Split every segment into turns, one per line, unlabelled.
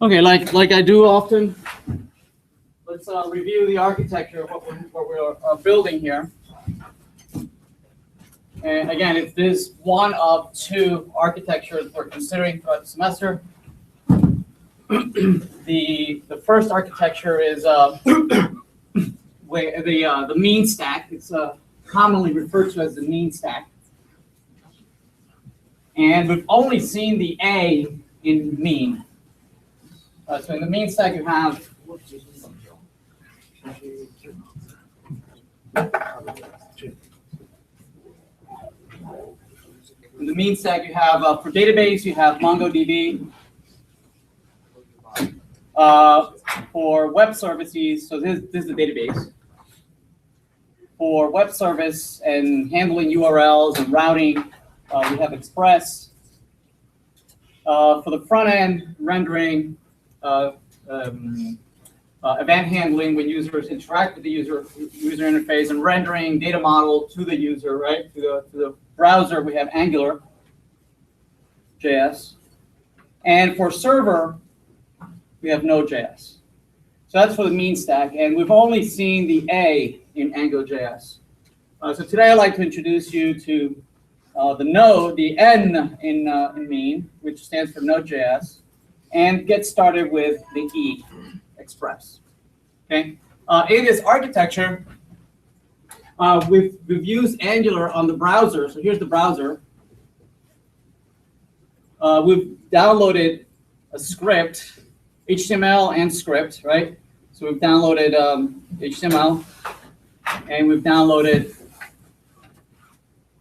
Okay, like I do often, let's review the architecture of what we're building here. And again, if this is one of two architectures we're considering throughout the semester. The first architecture is the mean stack. It's commonly referred to as the mean stack. And we've only seen the A in mean. So in the mean stack, you have in the mean stack, you have for database, you have MongoDB. For web services, so this is the database. For web service and handling URLs and routing, we have Express. For the front end rendering, event handling when users interact with the user interface, and rendering data model to the user, right? To the browser, we have AngularJS. And for server, we have NodeJS. So that's for the mean stack, and we've only seen the A in AngularJS. So today I'd like to introduce you to the N in mean, which stands for Node.js, and get started with the E, Express. Okay. In this architecture, we've used Angular on the browser. So here's the browser. We've downloaded a script, HTML and script, right? So we've downloaded HTML, and we've downloaded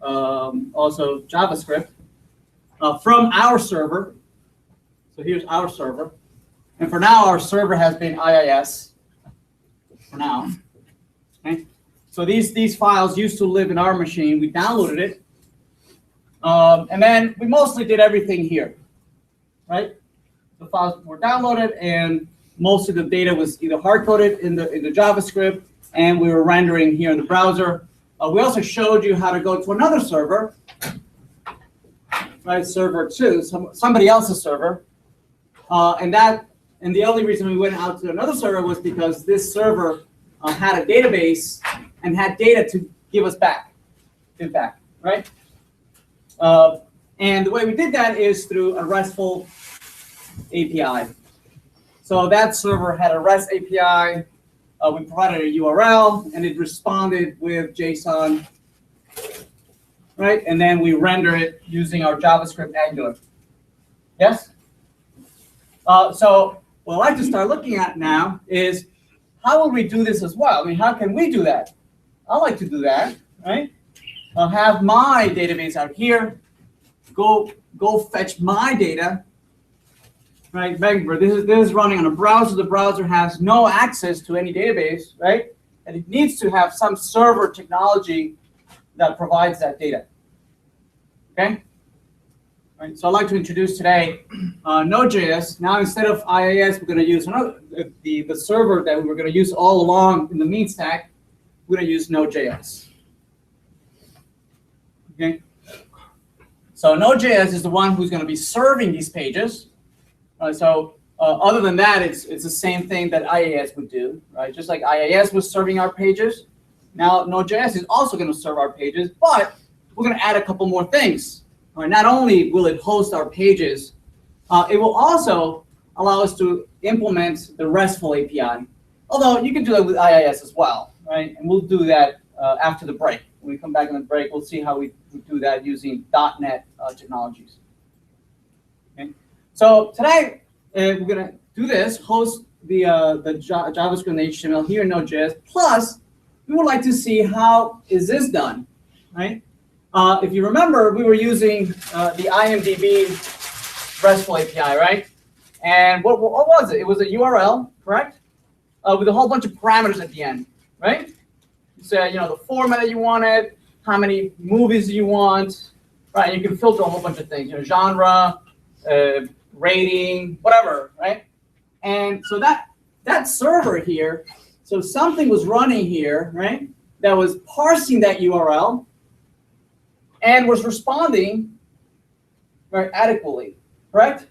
also JavaScript from our server. So here's our server. And for now, our server has been IIS for now. Okay? So these files used to live in our machine. We downloaded it. And then we mostly did everything here, right? The files were downloaded, and most of the data was either hard-coded in the JavaScript, and we were rendering here in the browser. We also showed you how to go to another server, right? Server 2, somebody else's server, and the only reason we went out to another server was because this server had a database and had data to give us back, right? And the way we did that is through a RESTful API. So that server had a REST API. We provided a URL, and it responded with JSON, right? And then we render it using our JavaScript Angular. Yes? So what I'd like to start looking at now is how will we do this as well? I mean, how can we do that? I like to do that, right? I'll have my database out here. Go fetch my data. Right, remember, this is running on a browser. The browser has no access to any database, right? And it needs to have some server technology that provides that data. Okay? Right, so I'd like to introduce today Node.js. Now, instead of IIS, we're going to use the server that we were going to use all along in the mean stack. We're going to use Node.js. Okay? So Node.js is the one who's going to be serving these pages. Other than that, it's the same thing that IIS would do, right? Just like IIS was serving our pages, now Node.js is also going to serve our pages, but we're going to add a couple more things. Right? Not only will it host our pages, it will also allow us to implement the RESTful API. Although you can do that with IIS as well, right? And we'll do that after the break. When we come back in the break, we'll see how we do that using .NET technologies. Okay. So today, we're going to do this, host the JavaScript and HTML here in Node.js. Plus, we would like to see how is this done, right? If you remember, we were using the IMDb RESTful API, right? And what was it? It was a URL, correct? With a whole bunch of parameters at the end, right? You say, the format that you wanted, how many movies you want, right? You can filter a whole bunch of things, genre, rating, whatever, right? And so that server here, so something was running here, right? That was parsing that URL and was responding very adequately, correct?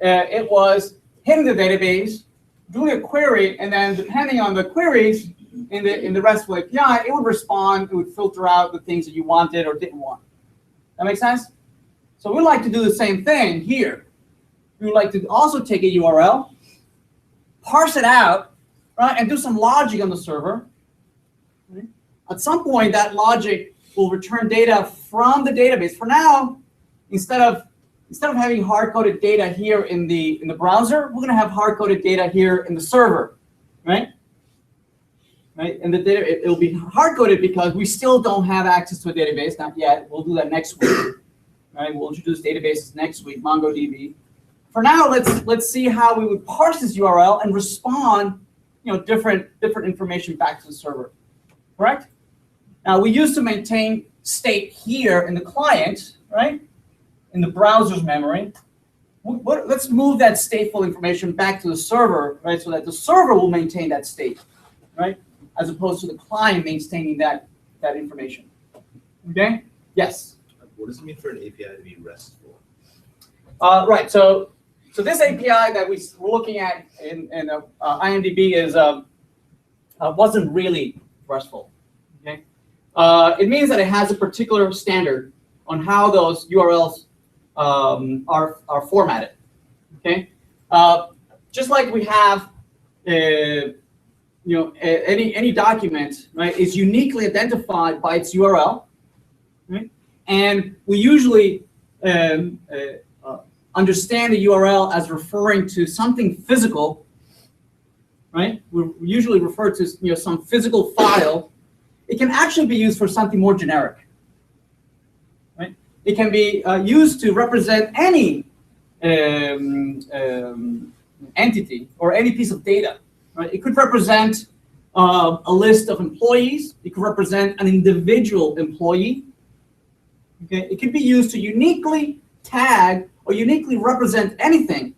It was hitting the database, doing a query, and then depending on the queries in the RESTful API, it would respond, it would filter out the things that you wanted or didn't want. That makes sense? So we'd like to do the same thing here. We would like to also take a URL, parse it out, right, and do some logic on the server. Right? At some point, that logic will return data from the database. For now, instead of having hard-coded data here in the browser, we're going to have hard-coded data here in the server, right? Right, and the data it'll be hard-coded because we still don't have access to a database, not yet. We'll do that next week. Right, we'll introduce databases next week, MongoDB. For now, let's see how we would parse this URL and respond, different information back to the server. Correct? Now we used to maintain state here in the client, right? In the browser's memory. Let's move that stateful information back to the server, right? So that the server will maintain that state, right? As opposed to the client maintaining that information. Okay? Yes?
What does it mean for an API to be RESTful?
Right. So this API that we're looking at in IMDb is wasn't really RESTful. Okay? It means that it has a particular standard on how those URLs are formatted. Okay? Just like we have any document, right, is uniquely identified by its URL, right? And we usually understand the URL as referring to something physical, right? We usually refer to some physical file. It can actually be used for something more generic, right? It can be used to represent any entity or any piece of data. Right? It could represent a list of employees. It could represent an individual employee. Okay? It could be used to uniquely tag or uniquely represent anything.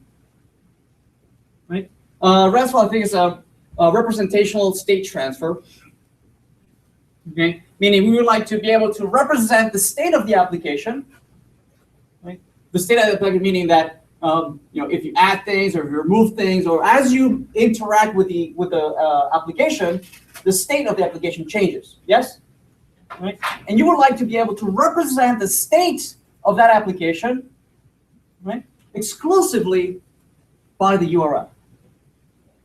Right? RESTful, I think, is a representational state transfer. Okay? Meaning we would like to be able to represent the state of the application. Right? The state of the application meaning that if you add things or if you remove things, or as you interact with the application, the state of the application changes. Yes, right. And you would like to be able to represent the state of that application, right, exclusively by the URL.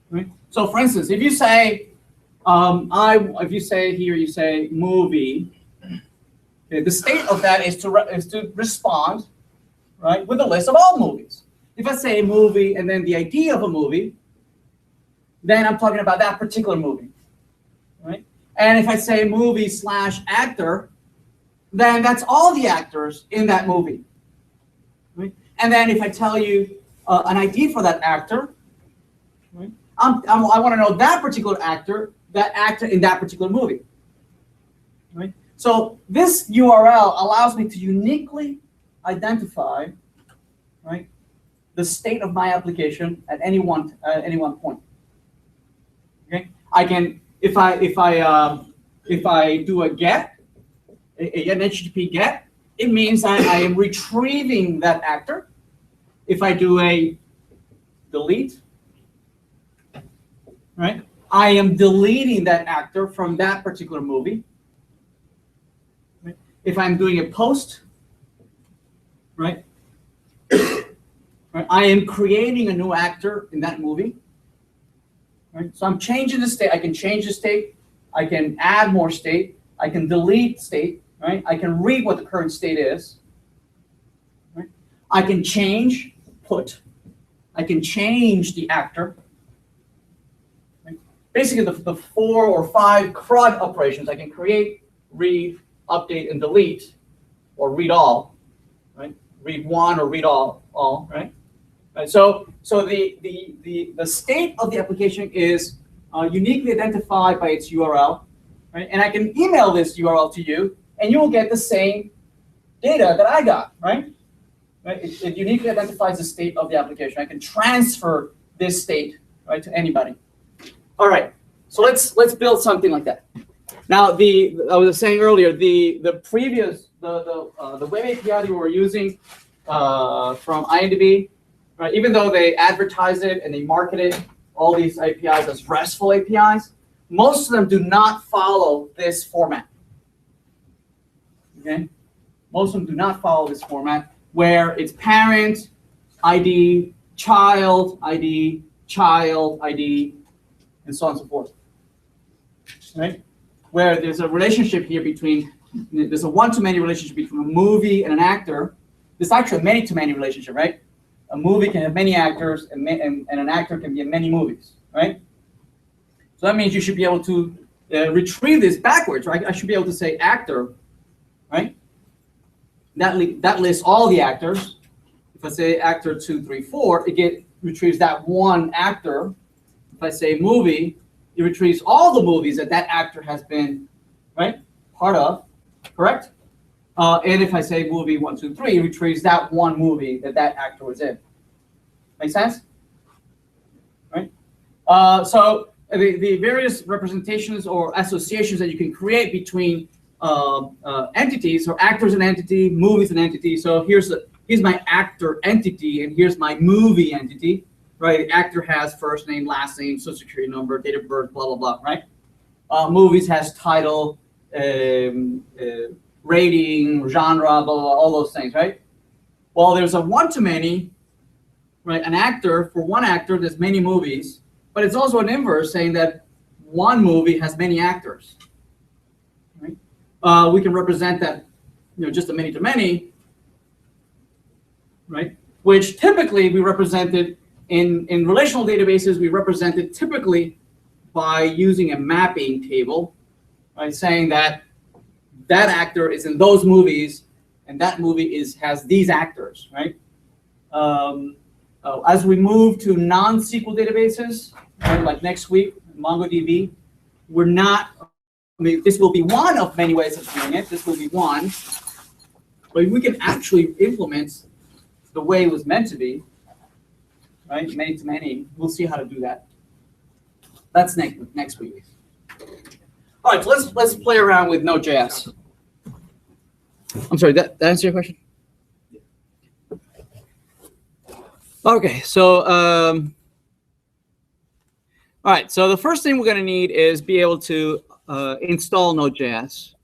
Right. So, for instance, if you say, you say movie, okay, the state of that is to respond, right, with a list of all movies. If I say movie and then the ID of a movie, then I'm talking about that particular movie, right? And if I say movie / actor, then that's all the actors in that movie, right? And then if I tell you an ID for that actor, right, I want to know that particular actor in that particular movie, right? So this URL allows me to uniquely identify, right, the state of my application at any one point. Okay, I can if I do a get, an HTTP get, it means I am retrieving that actor. If I do a delete, right, I am deleting that actor from that particular movie. Right? If I'm doing a post, right, I am creating a new actor in that movie. Right? So I'm changing the state. I can change the state. I can add more state. I can delete state. Right? I can read what the current state is. Right? I can change put. I can change the actor. Right? Basically, the 4 or 5 CRUD operations. I can create, read, update, and delete, or read all. Right? Read one or read all. Right? Right, so the state of the application is uniquely identified by its URL, right? And I can email this URL to you, and you will get the same data that I got, right? It uniquely identifies the state of the application. I can transfer this state, right, to anybody. All right, so let's build something like that. Now, I was saying earlier, the previous the web API that we were using from IMDb. right? Even though they advertise it and they market it, all these APIs as RESTful APIs, most of them do not follow this format. Okay, most of them do not follow this format where it's parent ID, child ID, child ID, and so on and so forth. Right? Where there's a relationship here between, there's a one-to-many relationship between a movie and an actor. There's actually a many-to-many relationship, right? A movie can have many actors, and an actor can be in many movies, right? So that means you should be able to retrieve this backwards, right? I should be able to say actor, right? That lists all the actors. If I say actor 2, 3, 4, it retrieves that one actor. If I say movie, it retrieves all the movies that that actor has been, right, part of, correct? And if I say movie 1, 2, 3, it retrieves that one movie that that actor was in. Make sense? Right? So the various representations or associations that you can create between entities, or actors an entity, movies an entity. So here's my actor entity, and here's my movie entity. Right, the actor has first name, last name, social security number, date of birth, blah, blah, blah, right? Movies has title, rating, genre, blah, blah, blah, all those things, right? Well, there's a one-to-many, right? An actor, for one actor, there's many movies, but it's also an inverse saying that one movie has many actors, right? We can represent that, just a many-to-many, right? Which typically we represented in relational databases, we represent it typically by using a mapping table, right? Saying that that actor is in those movies, and that movie has these actors, right? As we move to non-SQL databases, right, like next week, MongoDB, we're not. I mean, this will be one of many ways of doing it. This will be one, but we can actually implement the way it was meant to be. Right, many to many. We'll see how to do that. That's next week. All right, so let's play around with Node.js. I'm sorry, that answer your question? Okay, so all right. So the first thing we're going to need is be able to install Node.js.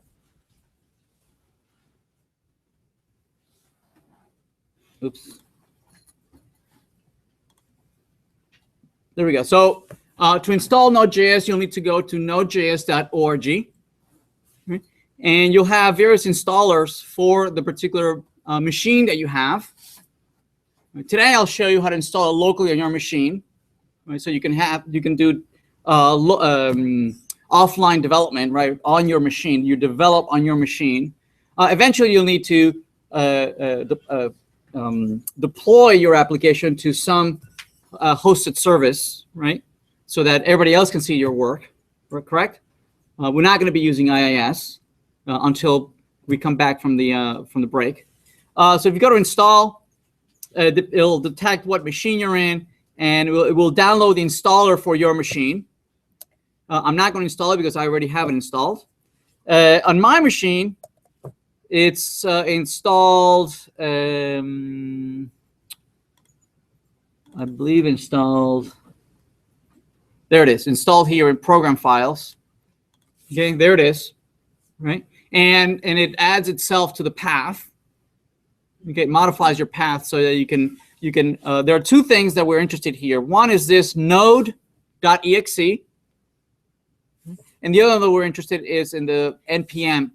Oops. There we go. So to install Node.js, you'll need to go to nodejs.org. Okay? And you'll have various installers for the particular machine that you have. Today, I'll show you how to install it locally on your machine. Right? So you can do offline development, right, on your machine. You develop on your machine. Eventually, you'll need to deploy your application to some hosted service, right? So that everybody else can see your work, correct? We're not going to be using IIS until we come back from the break. So if you go to install, it'll detect what machine you're in, and it will download the installer for your machine. I'm not going to install it because I already have it installed. On my machine, it's installed. I believe installed. There it is, installed here in program files. Okay, there it is, right? And it adds itself to the path. Okay, it modifies your path so that you can. There are two things that we're interested here. One is this node.exe, and the other that we're interested is in the npm.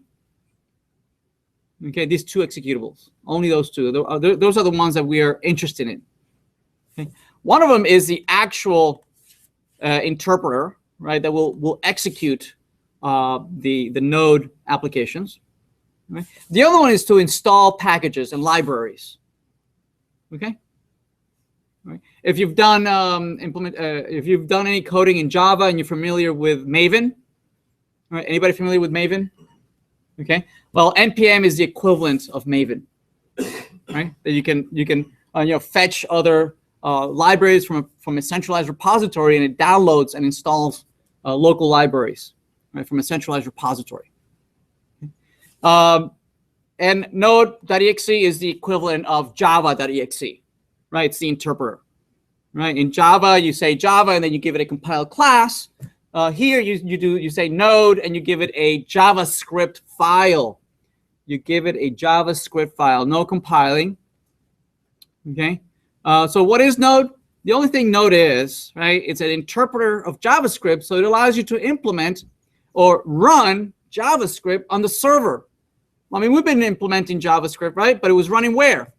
Okay, these two executables, only those two. Those are the ones that we are interested in. Okay. One of them is the actual interpreter, right, that will execute the node applications. Right? The other one is to install packages and libraries. Okay. Right. If you've done if you've done any coding in Java and you're familiar with Maven, right? Anybody familiar with Maven? Okay. Well, npm is the equivalent of Maven, right? That you can fetch other libraries from a centralized repository, and it downloads and installs local libraries, right, from a centralized repository. And node.exe is the equivalent of java.exe, right? It's the interpreter, right? In Java, you say Java, and then you give it a compiled class. Here, you say Node, and you give it a JavaScript file. You give it a JavaScript file, no compiling. Okay. So what is Node? The only thing Node is, right? It's an interpreter of JavaScript, so it allows you to implement or run JavaScript on the server. I mean, we've been implementing JavaScript, right? But it was running where?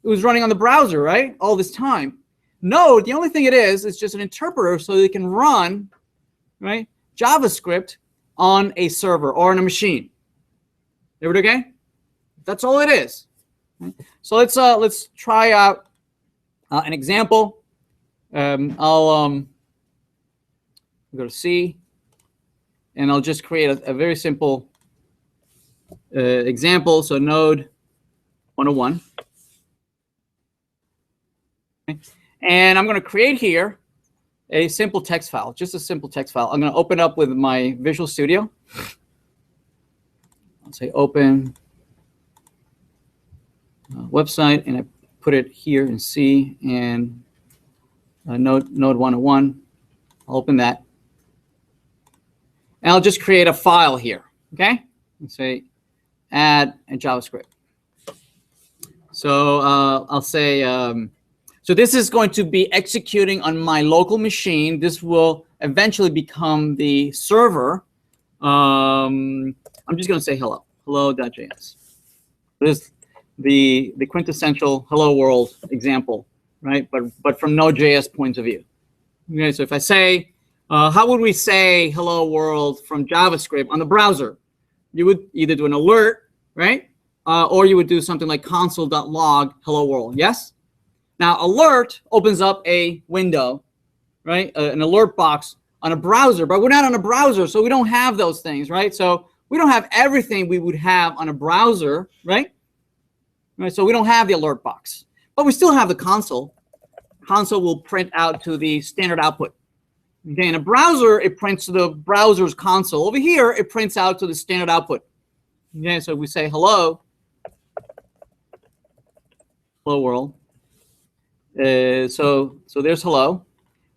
It was running on the browser, right? All this time. Node, the only thing it is just an interpreter so it can run, right, JavaScript on a server or on a machine. Everybody okay? That's all it is. So let's try out an example. I'll go to C, and I'll just create a very simple example. So Node 101. Okay. And I'm going to create here a simple text file, just a simple text file. I'm going to open up with my Visual Studio. I'll say open website, and I put it here in C and Node 101. I'll open that. And I'll just create a file here, okay? And say add a JavaScript. So I'll say, so this is going to be executing on my local machine. This will eventually become the server. I'm just going to say hello, hello.js. This is the quintessential hello world example, right? But from Node.js point of view. Okay, so if I say, how would we say hello world from JavaScript on the browser? You would either do an alert, right? Or you would do something like console.log hello world, yes? Now, alert opens up a window, right? An alert box on a browser, but we're not on a browser, so we don't have those things, right? So we don't have everything we would have on a browser, right? Right, so we don't have the alert box, but we still have the console. Console will print out to the standard output. Okay, in a browser, it prints to the browser's console. Over here, it prints out to the standard output. Okay, so we say hello, hello world. So there's hello.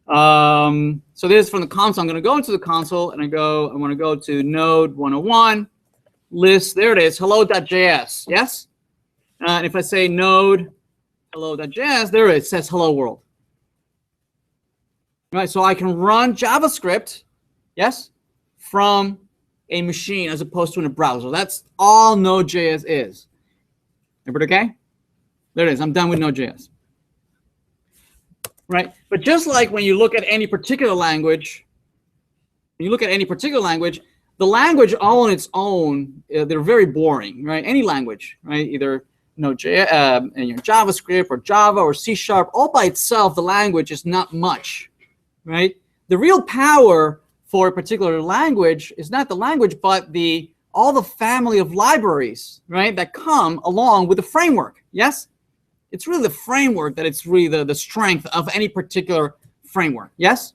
So this is from the console. I'm going to go into the console, and I want to go to Node 101 list. There it is, hello.js. Yes. And if I say node hello.js, there it says hello world. Right, so I can run JavaScript, yes, from a machine as opposed to in a browser. That's all Node.js is. Everybody okay? There it is. I'm done with Node.js. Right, but just like when you look at any particular language, the language all on its own, they're very boring, right? Any language, right? Either Node.js, JavaScript or Java or C#, all by itself, the language is not much, right? The real power for a particular language is not the language, but all the family of libraries, right, that come along with the framework. Yes, it's really the framework that it's really the strength of any particular framework. Yes,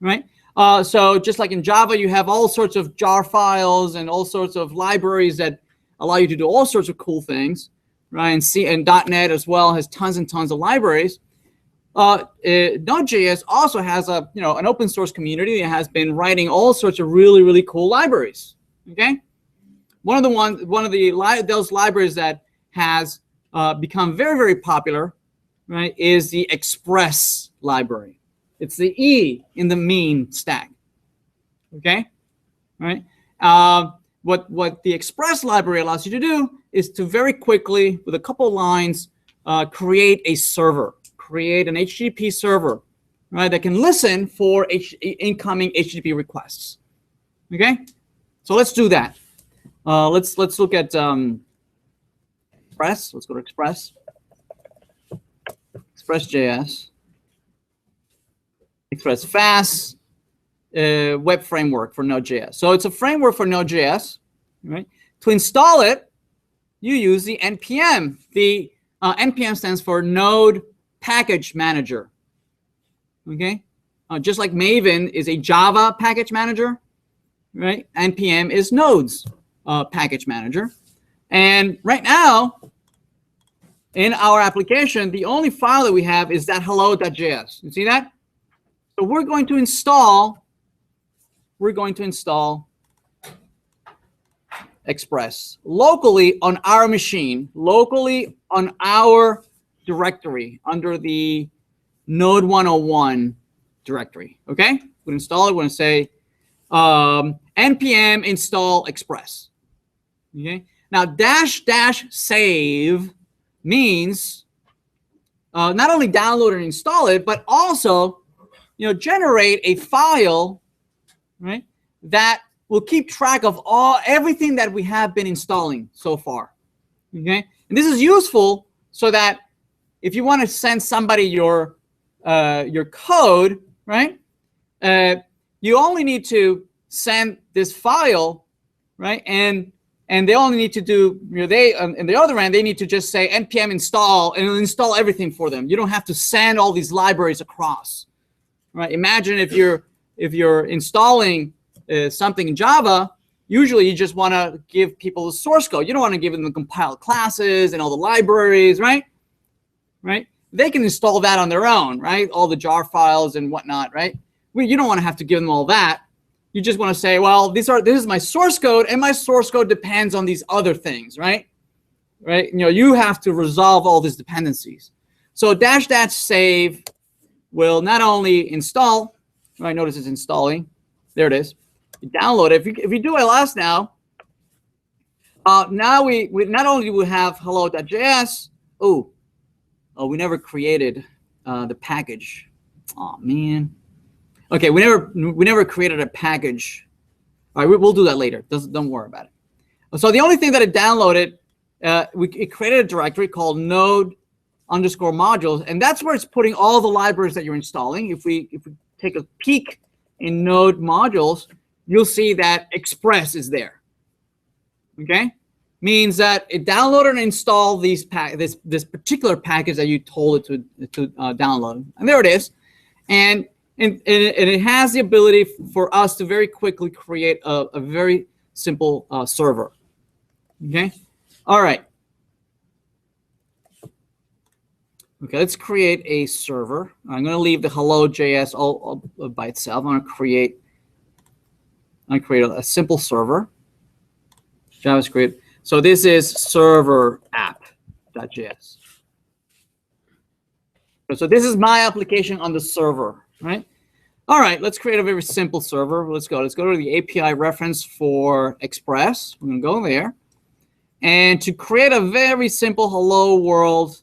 right. So just like in Java, you have all sorts of jar files and all sorts of libraries that allow you to do all sorts of cool things, right? And C and .NET as well has tons and tons of libraries. Node.js also has an open source community that has been writing all sorts of really, really cool libraries. Okay, one of those libraries that has become very, very popular, right, is the Express library. It's the E in the mean stack. Okay, right. What the Express library allows you to do is to very quickly, with a couple of lines, create a server, create an HTTP server, right, that can listen for incoming HTTP requests. Okay, so let's do that. Let's look at Express. Let's go to Express. Express.js. Express fast web framework for Node.js. So it's a framework for Node.js, right? To install it, you use the NPM. The NPM stands for Node Package Manager. Okay, just like Maven is a Java package manager, right? NPM is Node's package manager. And right now, in our application, the only file that we have is that hello.js. You see that? So we're going to install Express locally on our machine, locally on our directory under the Node 101 directory. Okay, we'll install it. We're going to say npm install Express. Okay, now -- save means not only download and install it, but also generate a file, right, that will keep track of everything that we have been installing so far. Okay, and this is useful so that if you want to send somebody your code, right, you only need to send this file, right, and they only need to do, on the other end, they need to just say npm install, and it'll install everything for them. You don't have to send all these libraries across, right? Imagine if you're installing something in Java, usually you just want to give people the source code. You don't want to give them the compiled classes and all the libraries, right? Right? They can install that on their own, right? All the jar files and whatnot, right? You don't want to have to give them all that. You just want to say, well, this is my source code, and my source code depends on these other things, right? Right? You have to resolve all these dependencies. So -- save will not only install, right? Notice it's installing. There it is. You download it. If you do ls now, now we not only do we have hello.js. Oh, we never created the package. Oh man. Okay, we never created a package. All right, we'll do that later. Don't worry about it. So the only thing that it downloaded, it created a directory called node_modules, and that's where it's putting all the libraries that you're installing. If we take a peek in Node modules, you'll see that Express is there. Okay, means that it downloaded and installed this particular package that you told it to download, and there it is, and it has the ability for us to very quickly create a very simple server. Okay, all right. Okay, let's create a server. I'm going to leave the hello.js all by itself. I'm going to create a simple server, JavaScript. So this is server app.js. So this is my application on the server, right? All right, let's create a very simple server. Let's go to the API reference for Express. We're going to go there. And to create a very simple hello world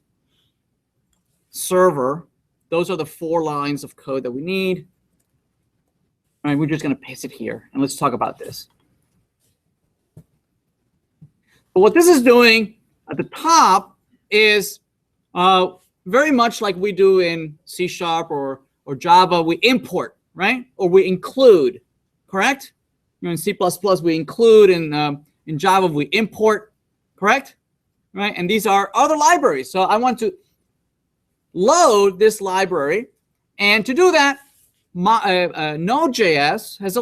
server, those are the 4 lines of code that we need. All right, we're just going to paste it here, and let's talk about this. But what this is doing at the top is very much like we do in C# or Java. We import, right, or we include, correct? In C++, we include, in Java, we import, correct? Right, and these are other libraries. So I want to load this library, and to do that, NodeJS has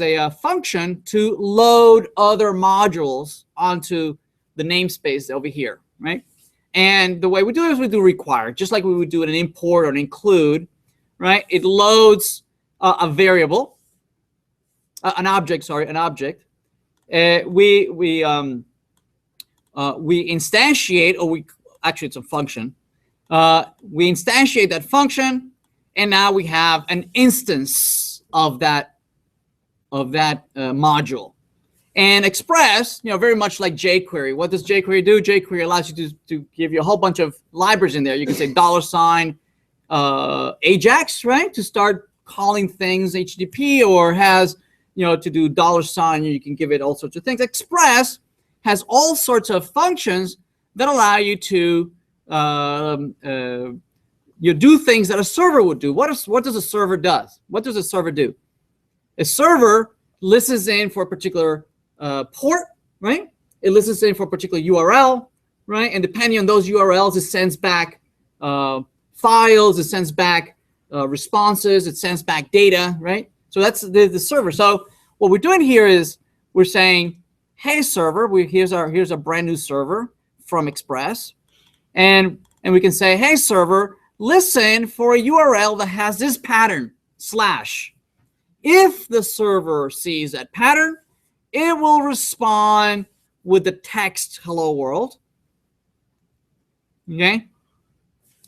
a function to load other modules onto the namespace over here, right? And the way we do it is we do require, just like we would do an import or an include, right? It loads a variable, an object. We instantiate, or actually it's a function. We instantiate that function, and now we have an instance of that module. And Express, very much like jQuery. What does jQuery do? jQuery allows you to give you a whole bunch of libraries in there. You can say $Ajax, right, to start calling things HTTP, or has to do $, you can give it all sorts of things. Express has all sorts of functions that allow you to you do things that a server would do. What does a server do? What does a server do? A server listens in for a particular port, right? It listens in for a particular URL, right? And depending on those URLs, it sends back files, it sends back responses, it sends back data, right? So that's the server. So what we're doing here is we're saying, hey server, here's a brand new server from Express. And we can say, hey, server, listen for a URL that has this pattern, /. If the server sees that pattern, it will respond with the text hello world. Okay?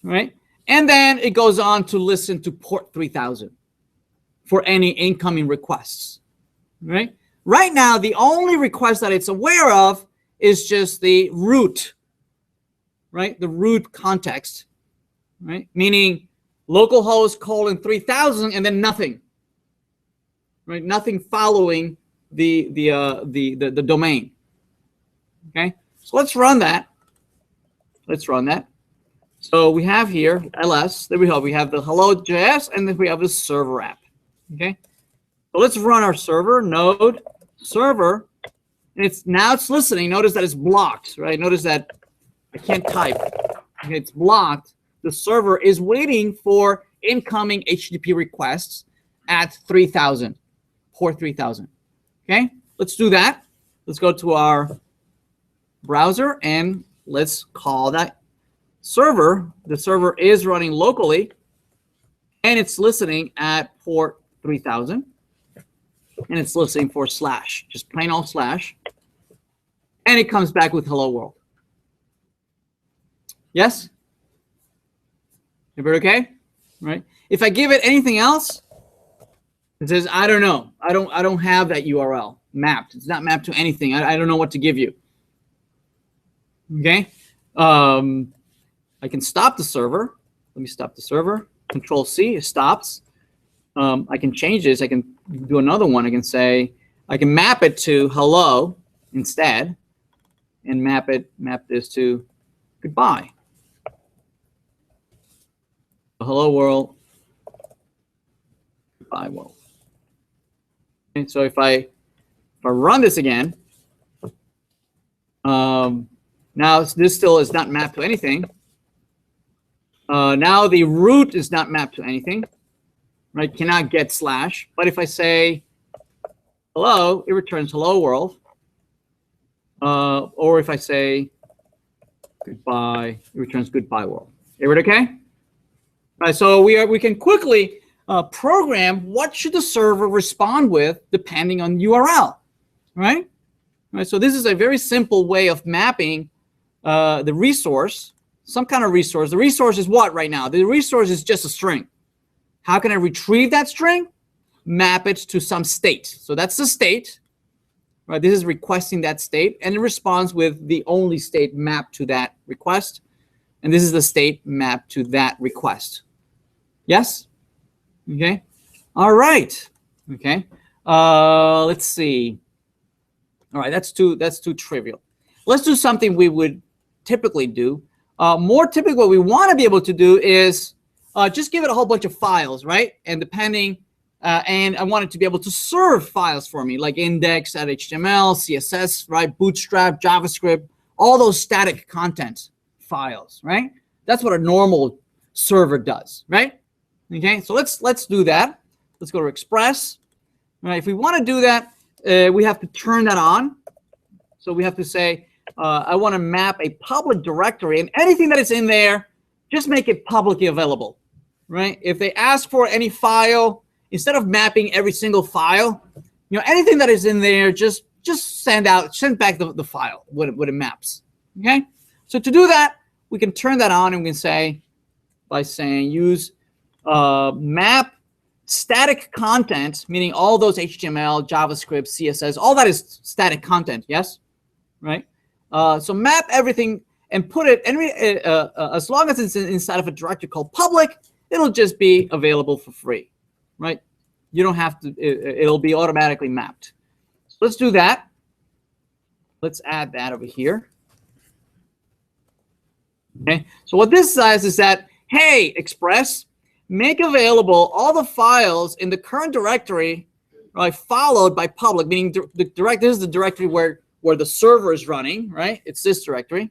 Right? And then it goes on to listen to port 3000 for any incoming requests. Right? Right now, the only request that it's aware of is just the root, right? The root context, right? Meaning localhost colon 3000 and then nothing, right? Nothing following the domain. Okay, so let's run that. Let's run that. So we have here ls. There we go. We have the hello.js and then we have the server app. Okay, so let's run our server node server, and it's listening. Notice that it's blocked, right? Notice that I can't type. Okay, it's blocked. The server is waiting for incoming HTTP requests at 3000, port 3000. Okay, let's do that. Let's go to our browser and let's call that server. The server is running locally and it's listening at port 3000 and it's listening for /, just plain old /, and it comes back with hello world. Yes? Everybody okay? Right? If I give it anything else, it says, I don't know. I don't have that URL mapped. It's not mapped to anything. I don't know what to give you. Okay? I can stop the server. Let me stop the server. Control C, it stops. I can change this. I can do another one. I can say, I can map it to hello instead and map this to goodbye. Hello world, goodbye world. And so if I run this again, now this still is not mapped to anything. Now the root is not mapped to anything, right? Cannot get /. But if I say hello, it returns hello world. Or if I say goodbye, it returns goodbye world. Everybody okay? All right, so we can quickly program what should the server respond with depending on URL, right? All right, so this is a very simple way of mapping the resource, some kind of resource. The resource is what right now? The resource is just a string. How can I retrieve that string? Map it to some state. So that's the state, right? This is requesting that state, and it responds with the only state mapped to that request. And this is the state mapped to that request. Yes? Okay. All right. Okay. Let's see. All right, that's too trivial. Let's do something we would typically do. More typically, what we want to be able to do is just give it a whole bunch of files, right? And depending, and I want it to be able to serve files for me, like index.html, CSS, right? Bootstrap, JavaScript, all those static content files, right? That's what a normal server does, right? Okay, so let's do that. Let's go to Express. All right, if we want to do that, we have to turn that on. So we have to say, I want to map a public directory, and anything that is in there, just make it publicly available, right? If they ask for any file, instead of mapping every single file, anything that is in there, just send back the file what it maps. Okay, so to do that, we can turn that on, and we can say, by saying use map static content, meaning all those HTML, JavaScript, CSS, all that is static content, yes? Right? So map everything and put it, as long as it's inside of a directory called public, it'll just be available for free, right? You don't have to, it'll be automatically mapped. So let's do that. Let's add that over here. Okay, so what this says is that, hey, Express, make available all the files in the current directory, right, followed by public, meaning this is the directory where the server is running, right? It's this directory.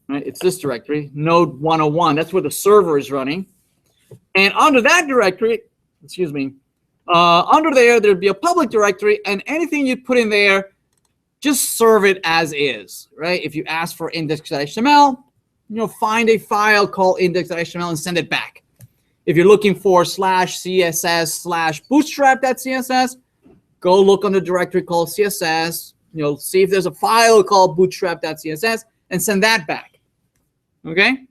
Right? It's this directory, node 101. That's where the server is running. And under that directory, excuse me, under there'd be a public directory, and anything you put in there just serve it as is, right? If you ask for index.html, find a file called index.html and send it back. If you're looking for /css/bootstrap.css, go look on the directory called CSS. See if there's a file called bootstrap.css and send that back. Okay,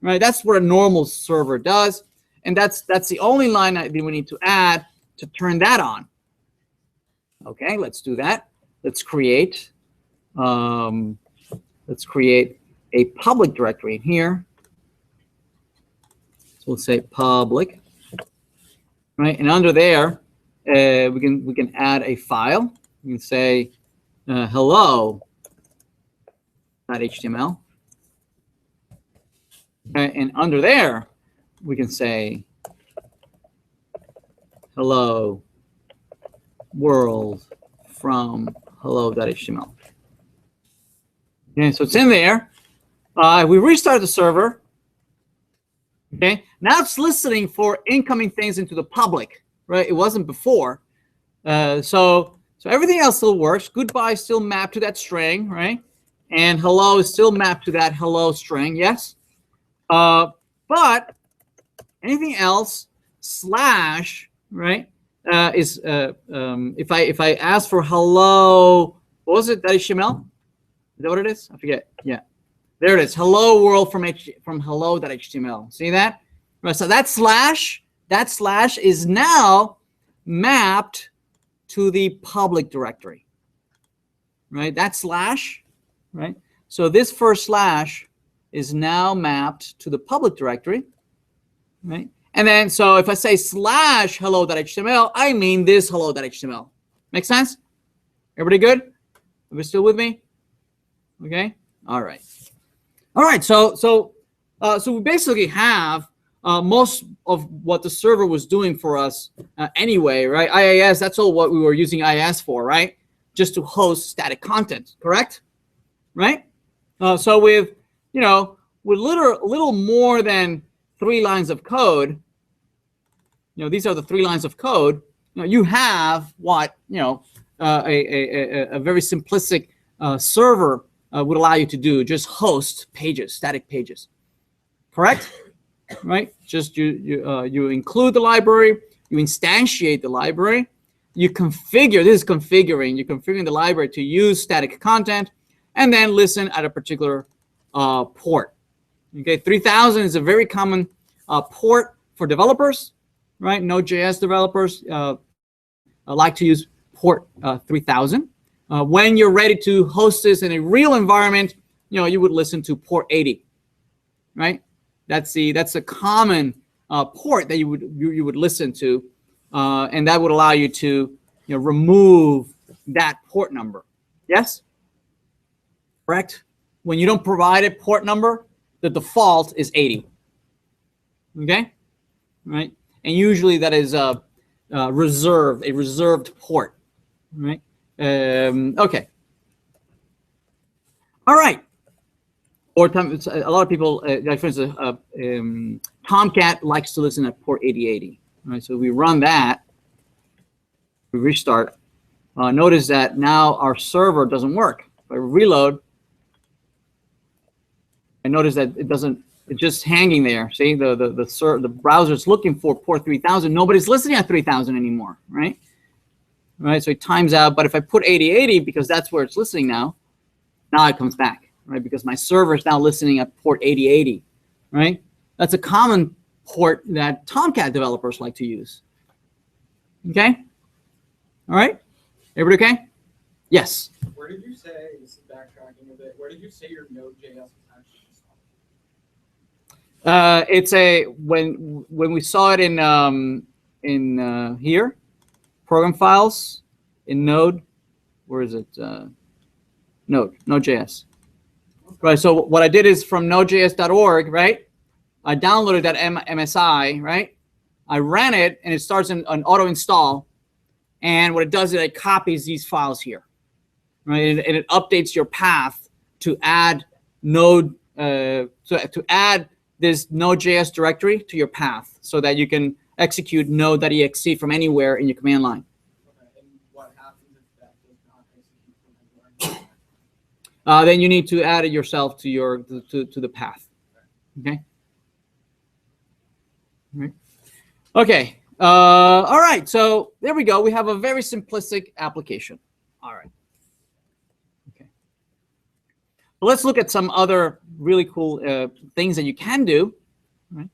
right? That's what a normal server does, and that's the only line that we need to add to turn that on. Okay, let's do that. Let's create a public directory in here. So we'll say public, right? And under there, we can add a file. We can say hello.html. Okay, and under there, we can say hello world from hello.html. Okay, so it's in there. We restart the server. Okay, now it's listening for incoming things into the public, right? It wasn't before. So everything else still works. Goodbye is still mapped to that string, right? And hello is still mapped to that hello string, yes. But anything else slash, right, is if I ask for hello, what was it, .html? Is that what it is? I forget. Yeah. There it is. Hello world from hello.html. See that? Right, so that slash is now mapped to the public directory. Right? That slash, right? So this first slash is now mapped to the public directory. Right? And then so if I say slash hello.html, I mean this hello.html. Make sense? Everybody good? Everybody still with me? Okay? All right. All right, so we basically have most of what the server was doing for us anyway, right? IIS, that's all what we were using IIS for, right? Just to host static content, correct? Right? So with little more than 3 lines of code, these are the 3 lines of code. You have what a very simplistic server would allow you to do, just host pages, static pages, correct? Right? Just you include the library, you instantiate the library, you configure. This is configuring. You're configuring the library to use static content, and then listen at a particular port. Okay, 3000 is a very common port for developers, right? Node.js developers like to use port 3000. When you're ready to host this in a real environment, you would listen to port 80, right? That's a common port that you would listen to, and that would allow you to remove that port number. Yes, correct. When you don't provide a port number, the default is 80. Okay, right? And usually that is a reserved port, right? Okay. All right. Or a lot of people, like for instance, Tomcat likes to listen at port 8080. Right. So we run that. We restart. Notice that now our server doesn't work. If I reload, I notice that it doesn't. It's just hanging there. See, the browser's looking for port 3000. Nobody's listening at 3000 anymore. Right. Right, so it times out. But if I put 8080, because that's where it's listening now it comes back, right? Because my server is now listening at port 8080, right? That's a common port that Tomcat developers like to use. Okay? All right? Everybody okay? Yes?
Where did you say, this is backtracking a bit, where did you say your Node.js was actually installed?
It's when we saw it in here, program files in Node. Where is it? Node.js. Right. So what I did is from nodejs.org, right? I downloaded that MSI, right? I ran it, and it starts an auto install. And what it does is it copies these files here, right? And it updates your path to add Node, to add this Node.js directory to your path, so that you can execute node.exe from anywhere in your command line.
Okay, and what happens if that does not execute from anywhere?
then you need to add it yourself to the path. Okay. All right. Okay. All right. So there we go. We have a very simplistic application. All right. Okay. Well, let's look at some other really cool things that you can do. Right.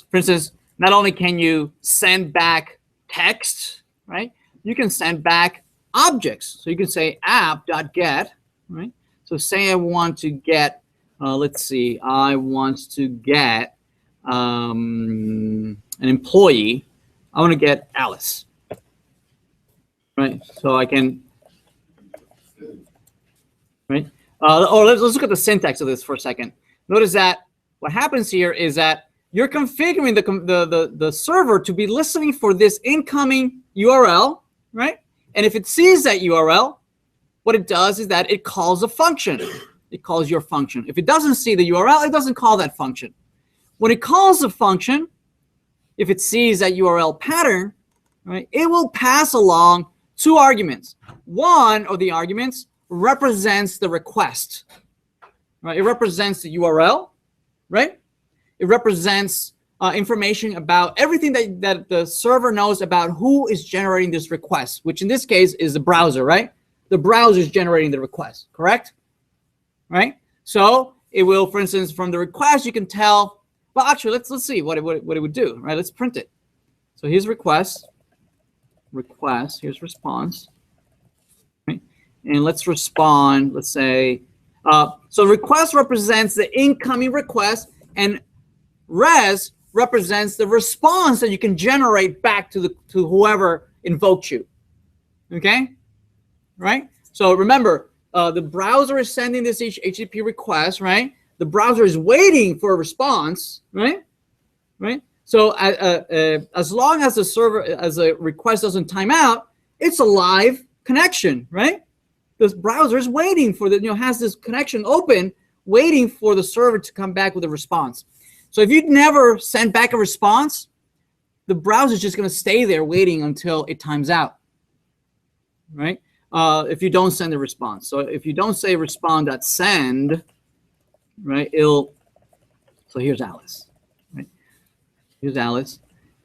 For instance, not only can you send back text, right? You can send back objects. So you can say app.get, right? So say I want to get, let's see, I want to get an employee. I want to get Alice, right? So I can, right? Let's look at the syntax of this for a second. Notice that what happens here is that you're configuring the server to be listening for this incoming URL, right? And if it sees that URL, what it does is that it calls a function. It calls your function. If it doesn't see the URL, it doesn't call that function. When it calls a function, if it sees that URL pattern, right, it will pass along two arguments. One of the arguments represents the request, right? It represents the URL, right? It represents information about everything that the server knows about who is generating this request, which in this case is the browser, right? The browser is generating the request, correct? Right? So it will, for instance, from the request, you can tell, well, actually, let's see what it would do, right? Let's print it. So here's request, here's response, right? And let's respond, let's say, so request represents the incoming request, and res represents the response that you can generate back to whoever invoked you. Okay, right? So remember, the browser is sending this HTTP request, right? The browser is waiting for a response, right? Right. So as long as the request doesn't time out, it's a live connection, right? This browser is waiting for has this connection open, waiting for the server to come back with a response. So if you never send back a response, the browser is just going to stay there waiting until it times out, right? If you don't send a response. So if you don't say respond.send, right, so here's Alice, right? Here's Alice.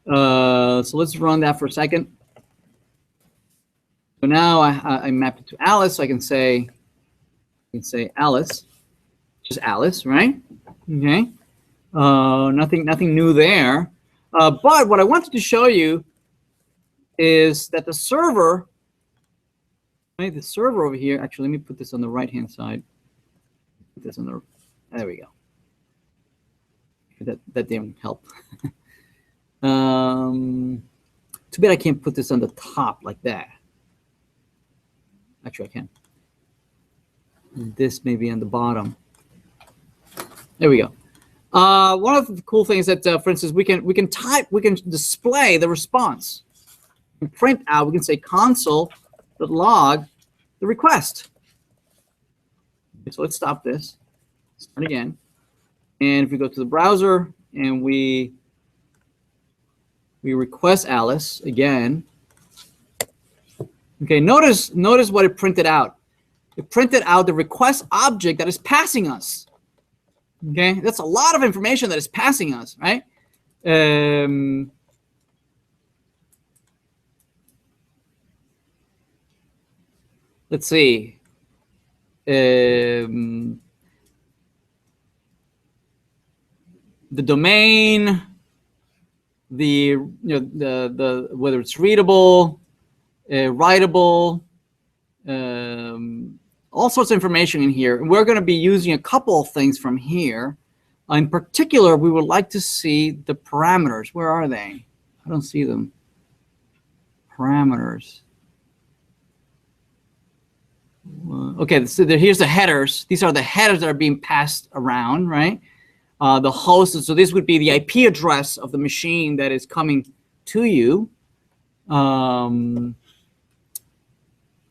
So let's run that for a second. So now I map it to Alice. So I can say Alice, just Alice, right? Okay. Nothing new there. But what I wanted to show you is that the server, right? The server over here. Actually, let me put this on the right-hand side. Put this on the. There we go. That didn't help. Too bad I can't put this on the top like that. Actually, I can. This may be on the bottom. There we go. One of the cool things that, for instance, we can display the response. We can print out. We can say console.log the request. So let's stop this. Start again. And if we go to the browser and we request Alice again. Okay, notice what it printed out. It printed out the request object that is passing us. Okay, that's a lot of information that is passing us, right? Let's see. The domain, the whether it's readable, writable, all sorts of information in here. And we're going to be using a couple of things from here. In particular, we would like to see the parameters. Where are they? I don't see them. Parameters. Okay, so here's the headers. These are the headers that are being passed around, right? The host, so this would be the IP address of the machine that is coming to you.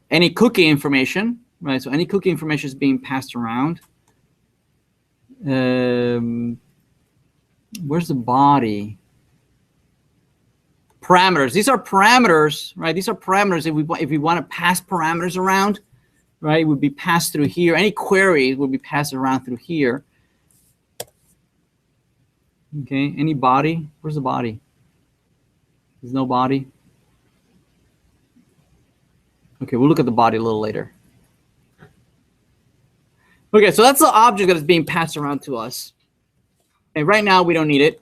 Any cookie information, right? So any cookie information is being passed around. Where's the body? Parameters. These are parameters, right? These are parameters if we want to pass parameters around. right, would be passed through here. Any query would be passed around through here. Okay, any body? Where's the body? There's no body. Okay, we'll look at the body a little later. Okay, so that's the object that is being passed around to us. And right now, we don't need it.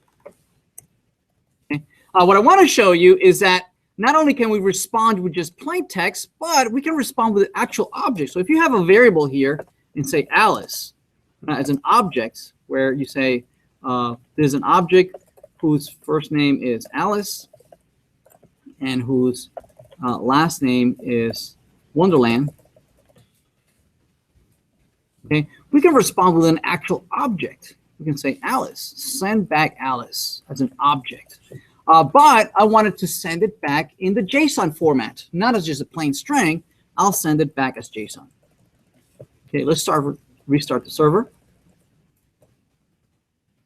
Okay. What I want to show you is that not only can we respond with just plain text, but we can respond with an actual object. So if you have a variable here and say Alice as an object, where you say there's an object whose first name is Alice and whose last name is Wonderland. Okay, we can respond with an actual object. We can say Alice, send back Alice as an object. But I wanted to send it back in the JSON format, not as just a plain string. I'll send it back as JSON. Okay, let's restart the server.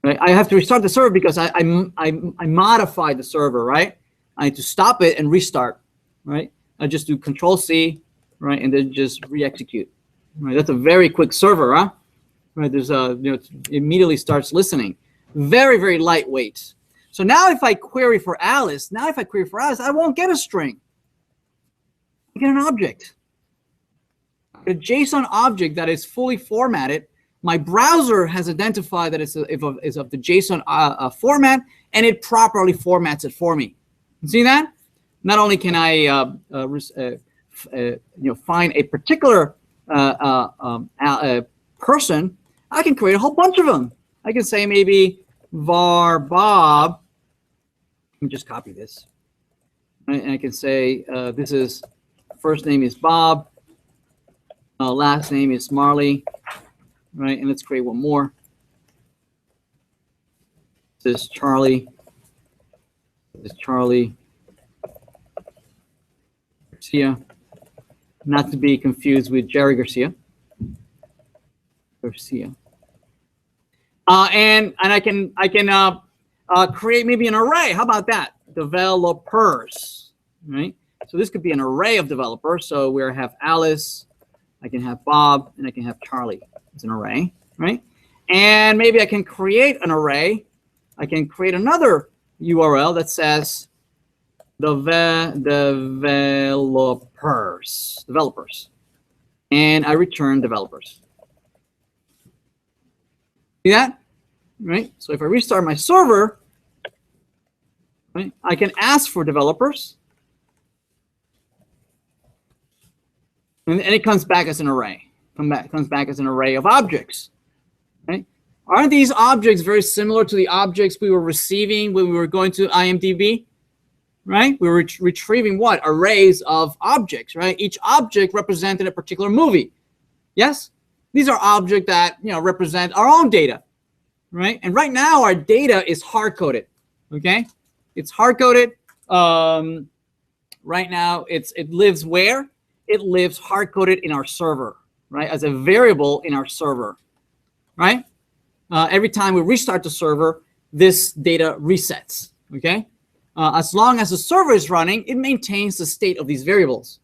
Right, I have to restart the server because I modified the server, right? I need to stop it and restart, right? I just do Control-C, right, and then just re-execute. Right, that's a very quick server, huh? Right, there's it immediately starts listening. Very, very lightweight. So now if I query for Alice, I won't get a string. I get an object. A JSON object that is fully formatted. My browser has identified that it's of the JSON format, and it properly formats it for me. You see that? Not only can I find a particular person, I can create a whole bunch of them. I can say maybe var Bob. Let me just copy this. Right? And I can say this is first name is Bob, last name is Marley, right? And let's create one more. This is Charlie. This is Charlie Garcia. Not to be confused with Jerry Garcia. And I can create maybe an array. How about that? Developers, right? So this could be an array of developers. So we have Alice, I can have Bob, and I can have Charlie. It's an array, right? And maybe I can create an array. I can create another URL that says developers, and I return developers. See that? Right? So if I restart my server, right, I can ask for developers, and it comes back as an array. Comes back as an array of objects. Right? Aren't these objects very similar to the objects we were receiving when we were going to IMDb? Right? We were retrieving what? Arrays of objects, right? Each object represented a particular movie. Yes? These are objects that represent our own data, right? And right now our data is hard-coded. Okay? It's hard-coded. Right now it lives where? It lives hard-coded in our server, right? As a variable in our server, right? Every time we restart the server, this data resets. Okay? As long as the server is running, it maintains the state of these variables,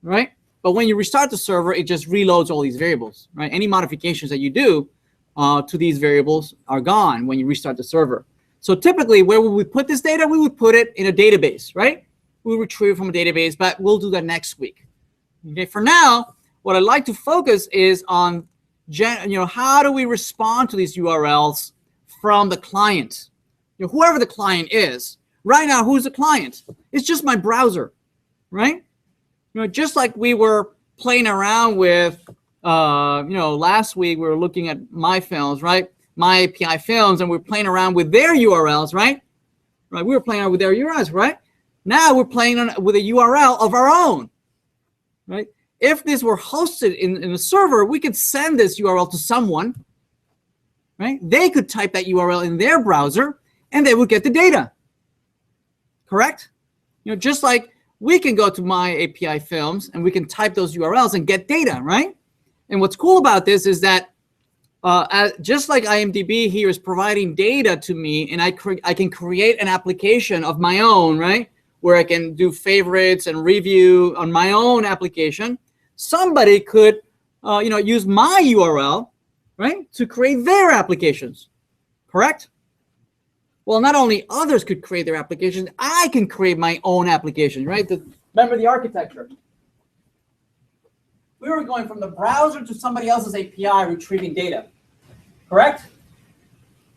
right? But when you restart the server, it just reloads all these variables, right? Any modifications that you do to these variables are gone when you restart the server. So typically, where would we put this data? We would put it in a database, right? We retrieve it from a database, but we'll do that next week. Okay. For now, what I'd like to focus is on, how do we respond to these URLs from the client? Whoever the client is. Right now, who's the client? It's just my browser, right? Just like we were playing around with, last week we were looking at my films, right? My API films, and we're playing around with their URLs, right? Right? We were playing around with their URLs, right? Now we're playing with a URL of our own, right? If this were hosted in a server, we could send this URL to someone, right? They could type that URL in their browser, and they would get the data. Correct? Just like we can go to my API films and we can type those URLs and get data, right? And what's cool about this is that just like IMDb here is providing data to me, and I can create an application of my own, right? Where I can do favorites and review on my own application. Somebody could use my URL, right, to create their applications, correct? Well, not only others could create their applications, I can create my own application, right? Remember the architecture. We were going from the browser to somebody else's API retrieving data, correct?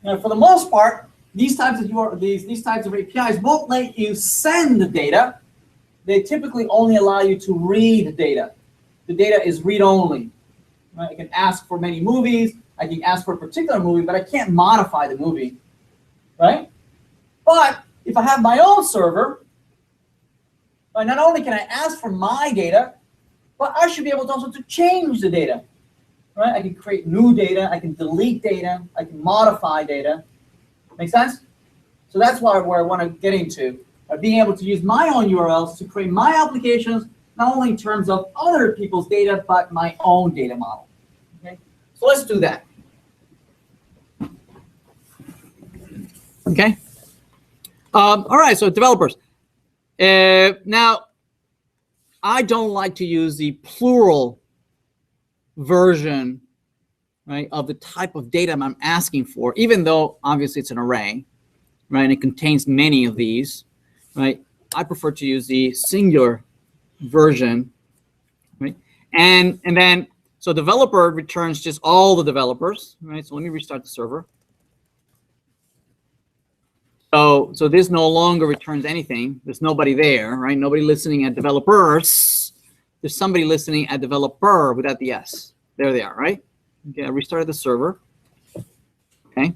Now, for the most part, these types of these types of APIs won't let you send the data. They typically only allow you to read data. The data is read-only. Right? I can ask for many movies. I can ask for a particular movie, but I can't modify the movie. Right? But if I have my own server, not only can I ask for my data, but I should be able to also to change the data. Right? I can create new data. I can delete data. I can modify data. Make sense? So that's where I want to get into. Being able to use my own URLs to create my applications, not only in terms of other people's data, but my own data model. Okay? So let's do that. Okay. All right, so developers. Now, I don't like to use the plural version, right, of the type of data I'm asking for, even though obviously it's an array, right, and it contains many of these, right? I prefer to use the singular version, right? And then, so developer returns just all the developers, right? So let me restart the server. So this no longer returns anything. There's nobody there, right? Nobody listening at developers. There's somebody listening at developer without the S. There they are, right? Okay, I restarted the server. Okay.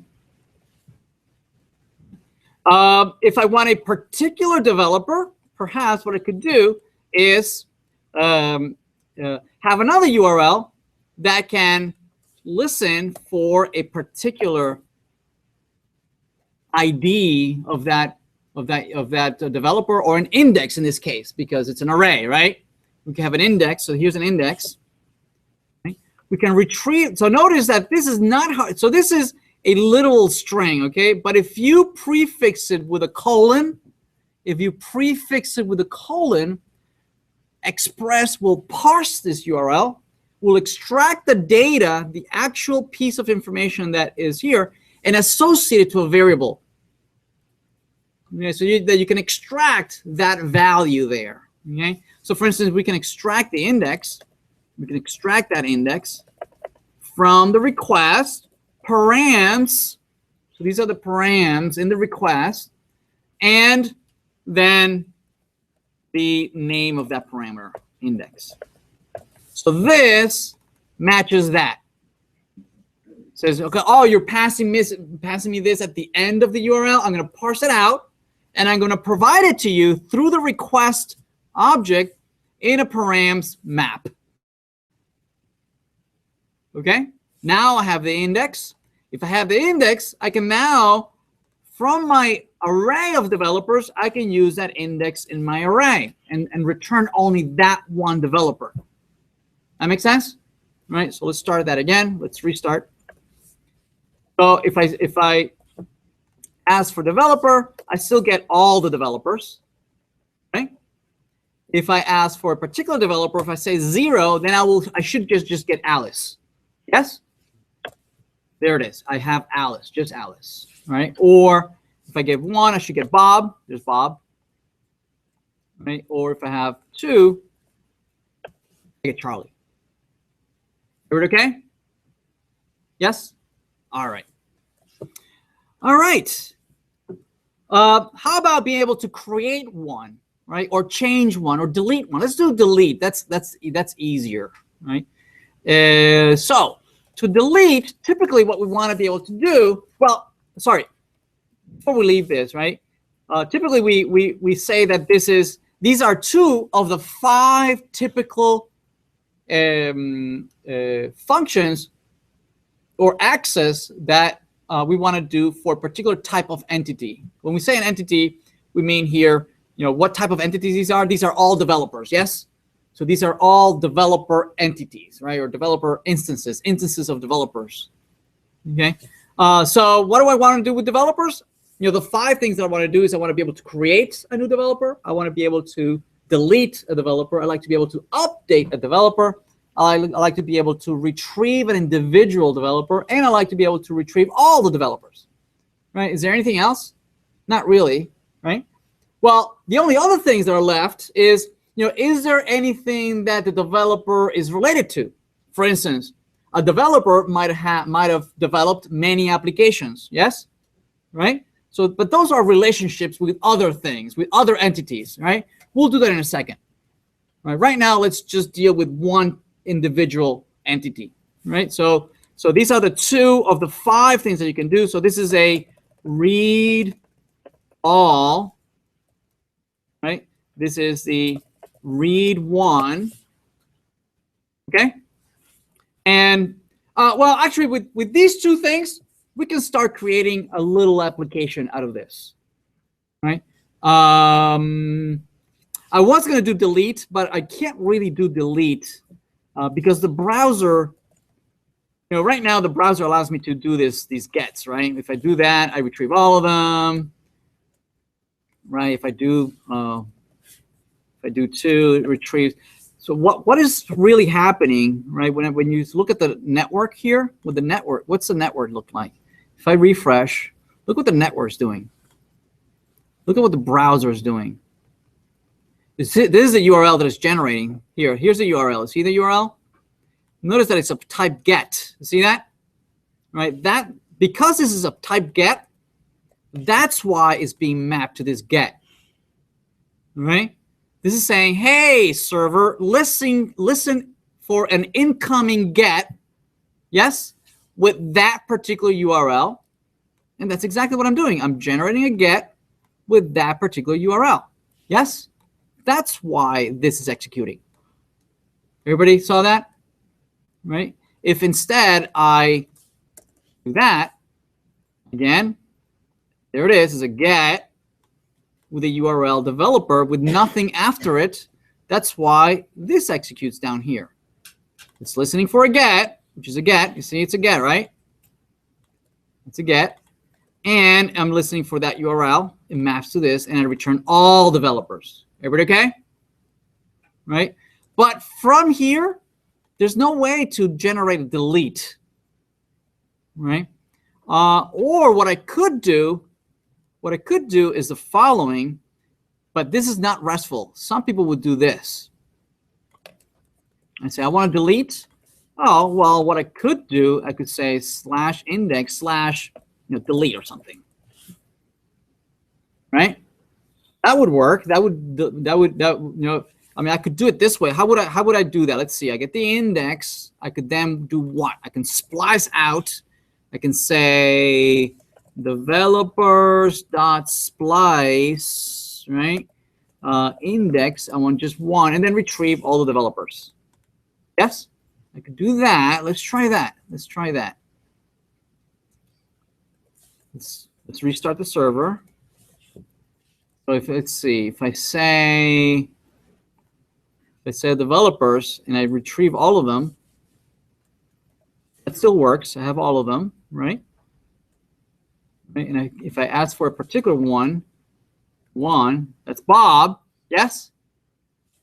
If I want a particular developer, perhaps what I could do is have another URL that can listen for a particular ID of that developer, or an index in this case, because it's an array, right? We can have an index. So here's an index. Okay? We can retrieve. So notice that this is not hard. So this is a literal string, okay? But if you prefix it with a colon, Express will parse this URL, will extract the data, the actual piece of information that is here, and associate it to a variable. Okay, so that you can extract that value there. Okay, so for instance, we can extract the index. We can extract that index from the request params. So these are the params in the request, and then the name of that parameter index. So this matches that. Says, okay, oh, you're passing me this at the end of the URL. I'm going to parse it out, and I'm going to provide it to you through the request object in a params map. Okay, now I have the index. If I have the index, I can now, from my array of developers, I can use that index in my array and return only that one developer. That makes sense? All right, so let's start that again. Let's restart. So if I ask for developer, I still get all the developers. Right? If I ask for a particular developer, if I say 0, then I should just get Alice. Yes? There it is. I have Alice, just Alice. Right? Or if I give 1, I should get Bob. There's Bob. Right? Or if I have 2, I get Charlie. Is it okay? Yes? All right. All right. How about being able to create one, right? Or change one, or delete one. Let's do delete. That's easier, right? So to delete, typically what we want to be able to do, well, sorry, before we leave this, right? Typically we say that these are 2 of the 5 typical functions or access that we want to do for a particular type of entity. When we say an entity, we mean here, what type of entities these are. These are all developers, yes? So these are all developer entities, right? Or developer instances of developers, okay? So what do I want to do with developers? The 5 things that I want to do is I want to be able to create a new developer. I want to be able to delete a developer. I like to be able to update a developer. I like to be able to retrieve an individual developer, and I like to be able to retrieve all the developers, right? Is there anything else? Not really, right? Well, the only other things that are left is, is there anything that the developer is related to? For instance, a developer might have developed many applications, yes, right? So, but those are relationships with other things, with other entities, right? We'll do that in a second. Right now, let's just deal with one individual entity, right? So these are the 2 of the 5 things that you can do. So this is a read all, right? This is the read one, okay? And well, actually, with these 2 things, we can start creating a little application out of this, right? I was going to do delete, but I can't really do delete because the browser, right now the browser allows me to do these gets, right? If I do that, I retrieve all of them, right? If I do 2, it retrieves. So what is really happening, right? When you look at the network here, with the network, what's the network look like? If I refresh, look what the network's doing. Look at what the browser is doing. This is the URL that it's generating here. Here's the URL. See the URL? Notice that it's of type get. See that? Right? That because this is of type get, that's why it's being mapped to this get. Right? This is saying, hey, server, listen for an incoming get, yes, with that particular URL. And that's exactly what I'm doing. I'm generating a get with that particular URL. Yes? That's why this is executing. Everybody saw that? Right? If instead I do that, again, there it is a get with a URL developer with nothing after it. That's why this executes down here. It's listening for a get, which is a get. You see it's a get, right? It's a get. And I'm listening for that URL. It maps to this, and I return all developers. Everybody okay? Right? But from here, there's no way to generate a delete. Right? Or what I could do is the following, but this is not RESTful. Some people would do this. I say, I want to delete. Oh, well, what I could do, I could say /index/ delete or something. Right? That would work. I mean, I could do it this way. How would I do that? Let's see. I get the index. I could then do what? I can splice out. I can say developers.splice, right? Index, I want just one, and then retrieve all the developers. Yes? I could do that. Let's try that. Let's restart the server. So let's see, if I say developers and I retrieve all of them, that still works. I have all of them, right? And if I ask for a particular one, that's Bob, yes?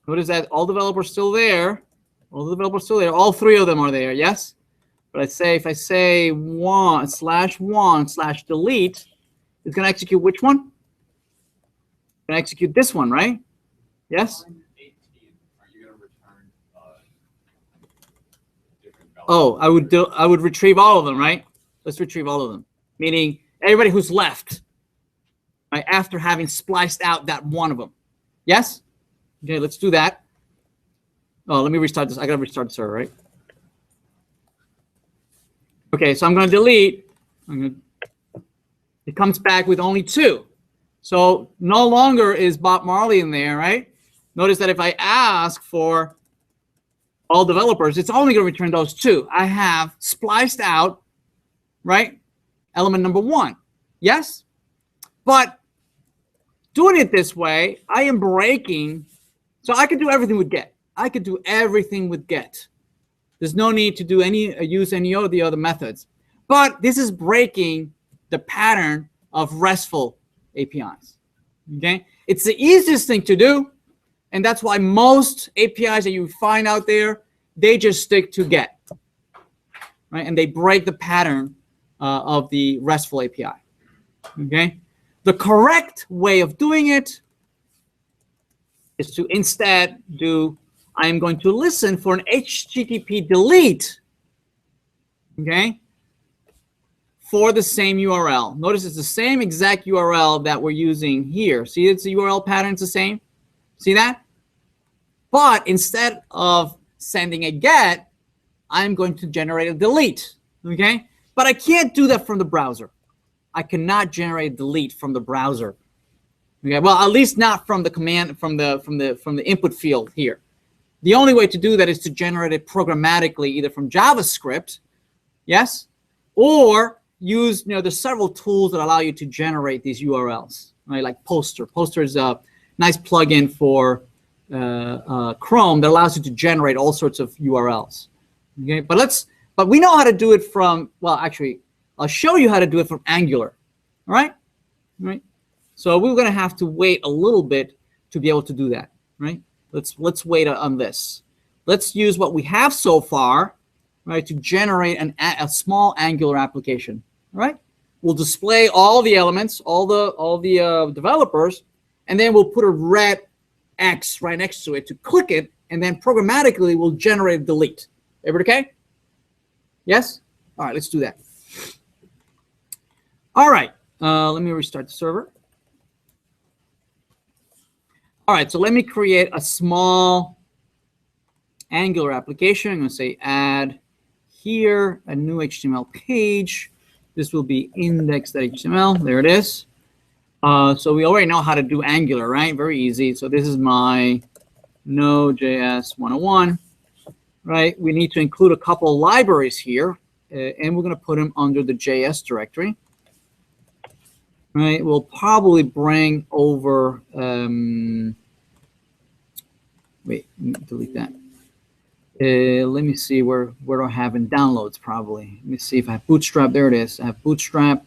Notice that all developers still there. All the developers still there. All 3 of them are there, yes? But if I say /1/delete, it's going to execute which one? It's going to execute this one, right? Yes?
Line 18, are you going to return different values?
Oh, I would retrieve all of them, right? Let's retrieve all of them. Meaning everybody who's left, right, after having spliced out that one of them. Yes? Okay, let's do that. Oh, let me restart this. I got to restart the server, right? Okay, so I'm going to delete. It comes back with only 2. So no longer is Bob Marley in there, right? Notice that if I ask for all developers, it's only going to return those 2. I have spliced out, right, element number 1. Yes? But doing it this way, I am breaking. So I could do everything with get. I could do everything with get. There's no need to do use any of the other methods. But this is breaking the pattern of RESTful APIs. Okay? It's the easiest thing to do, and that's why most APIs that you find out there, they just stick to get, right? And they break the pattern of the RESTful API, okay? The correct way of doing it is to instead do, I am going to listen for an HTTP delete, okay, for the same URL. Notice it's the same exact URL that we're using here. See, it's the URL pattern, it's the same. See that? But instead of sending a get, I'm going to generate a delete, okay? But I can't do that from the browser. I cannot generate a delete from the browser. Okay, well, at least not from the command, from the input field here. The only way to do that is to generate it programmatically, either from JavaScript, yes, or use, there's several tools that allow you to generate these URLs, right? Like Poster. Poster is a nice plugin for Chrome that allows you to generate all sorts of URLs. Okay, but we know how to do it from, well, actually, I'll show you how to do it from Angular. All right? All right. So we're going to have to wait a little bit to be able to do that, right? Let's wait on this. Let's use what we have so far, right, to generate a small Angular application. All right? We'll display all the elements, all the developers, and then we'll put a red X right next to it to click it, and then programmatically we'll generate a delete. Everybody okay? Yes? All right, let's do that. All right, let me restart the server. All right, so let me create a small Angular application. I'm going to say add here a new HTML page. This will be index.html. There it is. So we already know how to do Angular, right? Very easy. So this is my NodeJS 101, right? We need to include a couple of libraries here, and we're going to put them under the JS directory. Right, we'll probably bring over, wait, delete that. Let me see where do I have in downloads probably. Let me see if I have Bootstrap. There it is. I have Bootstrap.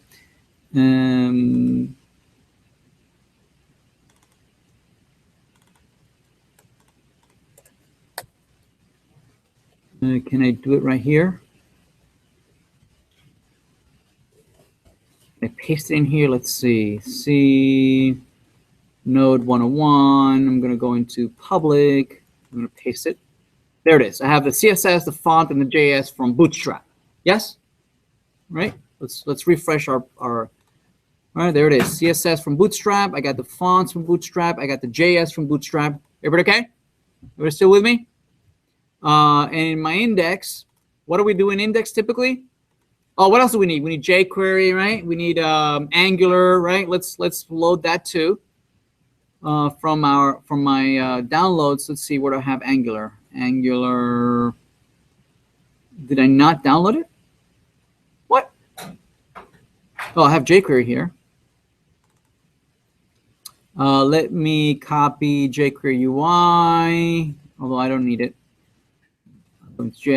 Can I do it right here? I paste it in here. Let's see. C Node 101. I'm going to go into public. I'm going to paste it. There it is. I have the CSS, the font, and the JS from Bootstrap. Yes? Right? Let's refresh our all right, there it is. CSS from Bootstrap. I got the fonts from Bootstrap. I got the JS from Bootstrap. Everybody okay? Everybody still with me? And in my index, what do we do in index typically? Oh, what else do we need? We need jQuery, right? We need Angular, right? Let's load that too. From my downloads, let's see where do I have Angular. Angular. Did I not download it? What? Oh, I have jQuery here. Let me copy jQuery UI, although I don't need it.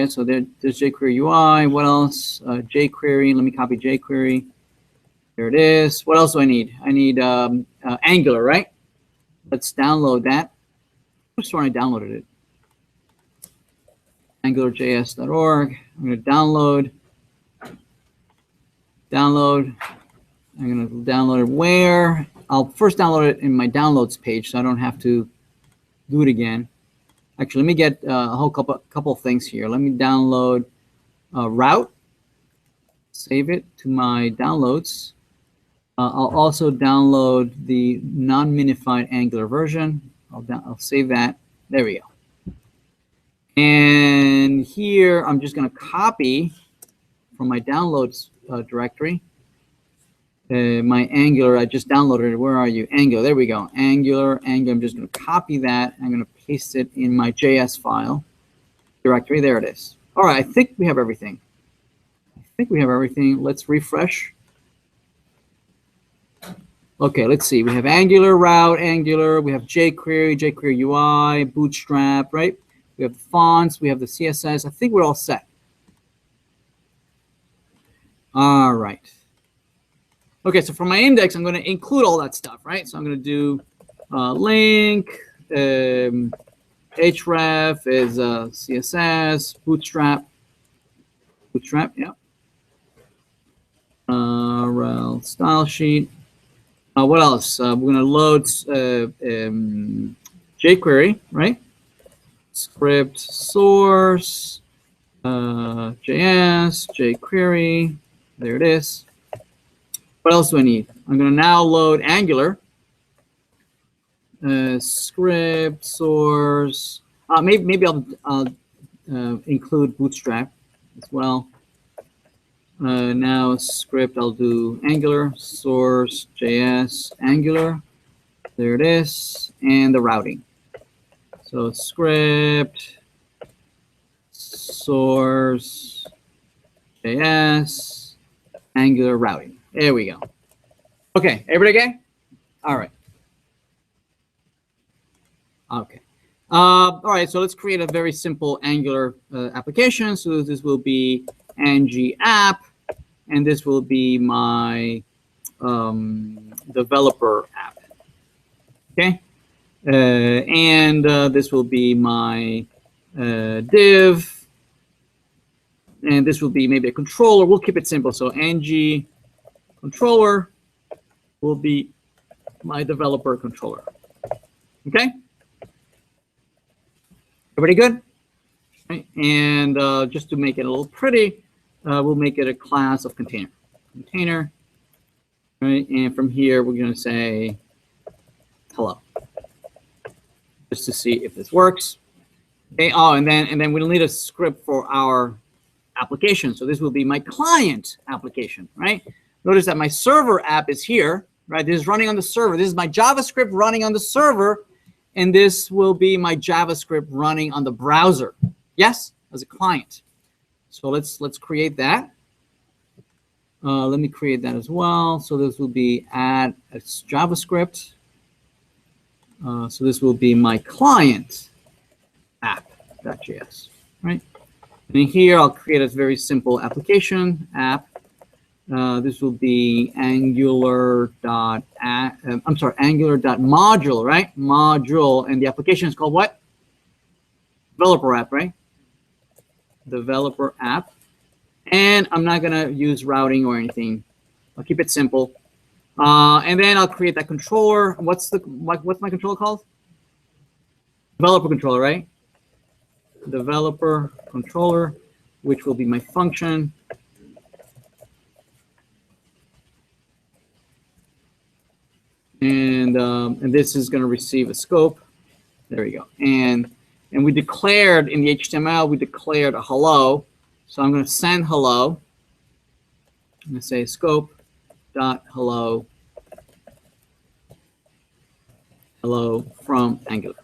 So there's jQuery UI. What else? jQuery. Let me copy jQuery. There it is. What else do I need? I need Angular, right? Let's download that. I'm sure I downloaded it. AngularJS.org. I'm going to download. I'm going to download it where? I'll first download it in my downloads page, so I don't have to do it again. Actually, let me get a whole couple of things here. Let me download route, save it to my downloads. I'll also download the non-minified Angular version. I'll save that. There we go. And here, I'm just going to copy from my downloads directory my Angular. I just downloaded it. Where are you? Angular. There we go. Angular. I'm just going to copy that. I'm going to paste it in my JS file directory. There it is. All right. I think we have everything. Let's refresh. Okay, let's see. We have Angular, route, Angular. We have jQuery, jQuery UI, Bootstrap, right? We have the fonts. We have the CSS. I think we're all set. All right. Okay, so for my index, I'm going to include all that stuff, right? So I'm going to do link, href is CSS, Bootstrap, yeah. Rel style sheet. What else? We're going to load jQuery, right? Script source, JS, jQuery. There it is. What else do I need? I'm going to now load Angular. Script source. Maybe I'll include Bootstrap as well. Now script, I'll do Angular, source, JS, Angular. There it is. And the routing. So script, source, JS, Angular routing. There we go. Okay, everybody okay? All right. Okay. All right, so let's create a very simple Angular application. So this will be ng app, and this will be my developer app. Okay. And this will be my div, and this will be maybe a controller. We'll keep it simple. So ng controller will be my developer controller. Okay. Everybody good? Right. And just to make it a little pretty, we'll make it a class of container. Container. Right. And from here, we're going to say hello, just to see if this works. Okay. Oh, and then we'll need a script for our application. So this will be my client application, right? Notice that my server app is here, right? This is running on the server. This is my JavaScript running on the server, and this will be my JavaScript running on the browser. Yes, as a client. So let's create that. Let me create that as well. So this will be add a JavaScript. So this will be my client app.js, right? And in here, I'll create a very simple application app. This will be Angular.module, right? Module, and the application is called what? Developer app, right? Developer app. And I'm not gonna use routing or anything. I'll keep it simple. And then I'll create that controller. What's my controller called? Developer controller, right? Developer controller, which will be my function. And this is going to receive a scope. There we go. And we declared in the HTML, we declared a hello. So I'm going to send hello. I'm going to say scope.hello, hello from Angular.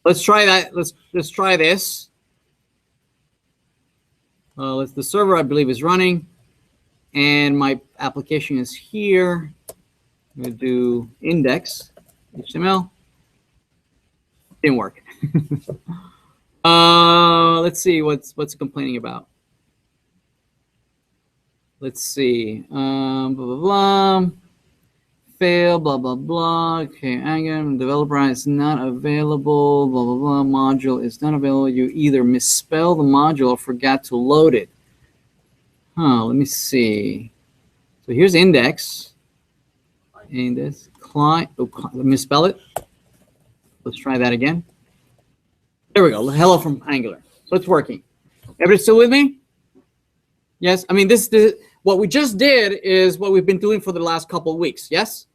Let's try that. Let's try this. The server, I believe, is running, and my application is here. I'm going to do index HTML. Didn't work. Let's see what's it complaining about. Let's see. Blah blah blah. Fail. Blah blah blah. Okay, Angular developer is not available. Blah blah blah. Module is not available. You either misspell the module or forgot to load it. Let me see. So here's index. And this client. Oh, let me spell it. Let's try that again. There we go. Hello from Angular. So it's working. Everybody still with me? Yes. I mean, this what we just did is what we've been doing for the last couple of weeks. Yes.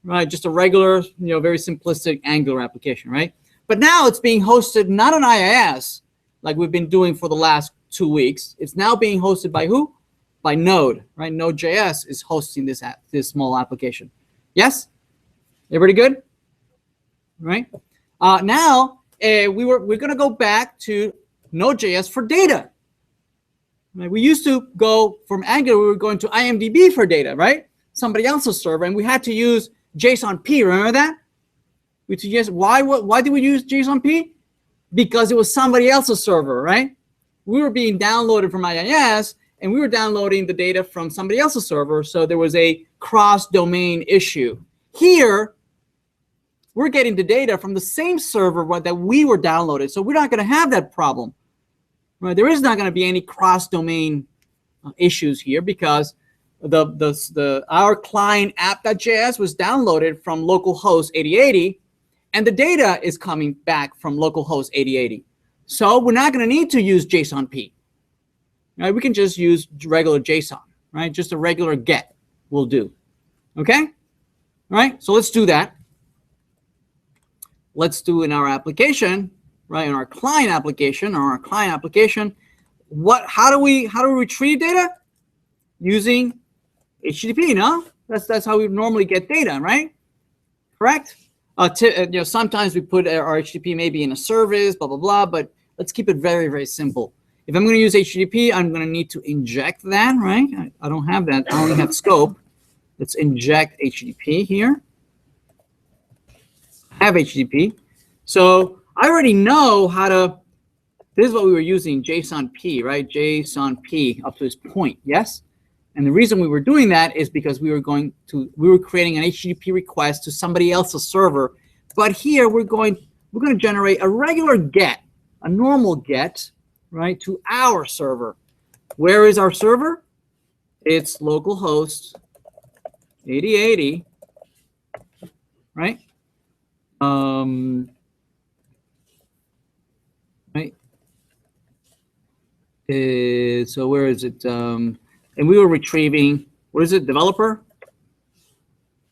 Right. Just a regular, very simplistic Angular application, right? But now it's being hosted not on IIS like we've been doing for the last 2 weeks. It's now being hosted by who? By Node, right? NodeJS is hosting this small application. Yes. Everybody good? Right. Now we're going to go back to Node.js for data. Right? We used to go from Angular. We were going to IMDb for data, right? Somebody else's server, and we had to use JSONP. Remember that? Why did we use JSONP? Because it was somebody else's server, right? We were being downloaded from IIS, and we were downloading the data from somebody else's server. So there was a cross-domain issue. Here, we're getting the data from the same server that we were downloaded. So we're not going to have that problem. Right? There is not going to be any cross-domain issues here because our client app.js was downloaded from localhost 8080, and the data is coming back from localhost 8080. So we're not going to need to use JSON-P. Right? We can just use regular JSON, right? Just a regular get will do. Okay? All right, so let's do that. Let's do in our application, right? In our client application, how do we retrieve data? Using HTTP, no? That's how we normally get data, right? Correct? Sometimes we put our HTTP maybe in a service, blah, blah, blah, but let's keep it very, very simple. If I'm going to use HTTP, I'm going to need to inject that, right? I don't have that. I only have scope. Let's inject HTTP here. I have HTTP. So I already know how to, this is what we were using, JSON-P, right? JSON-P up to this point, yes? And the reason we were doing that is because we were creating an HTTP request to somebody else's server. But here we're going to generate a regular get, a normal get, right, to our server. Where is our server? It's localhost 8080, right? Right. So where is it? And we were retrieving, what is it, developer?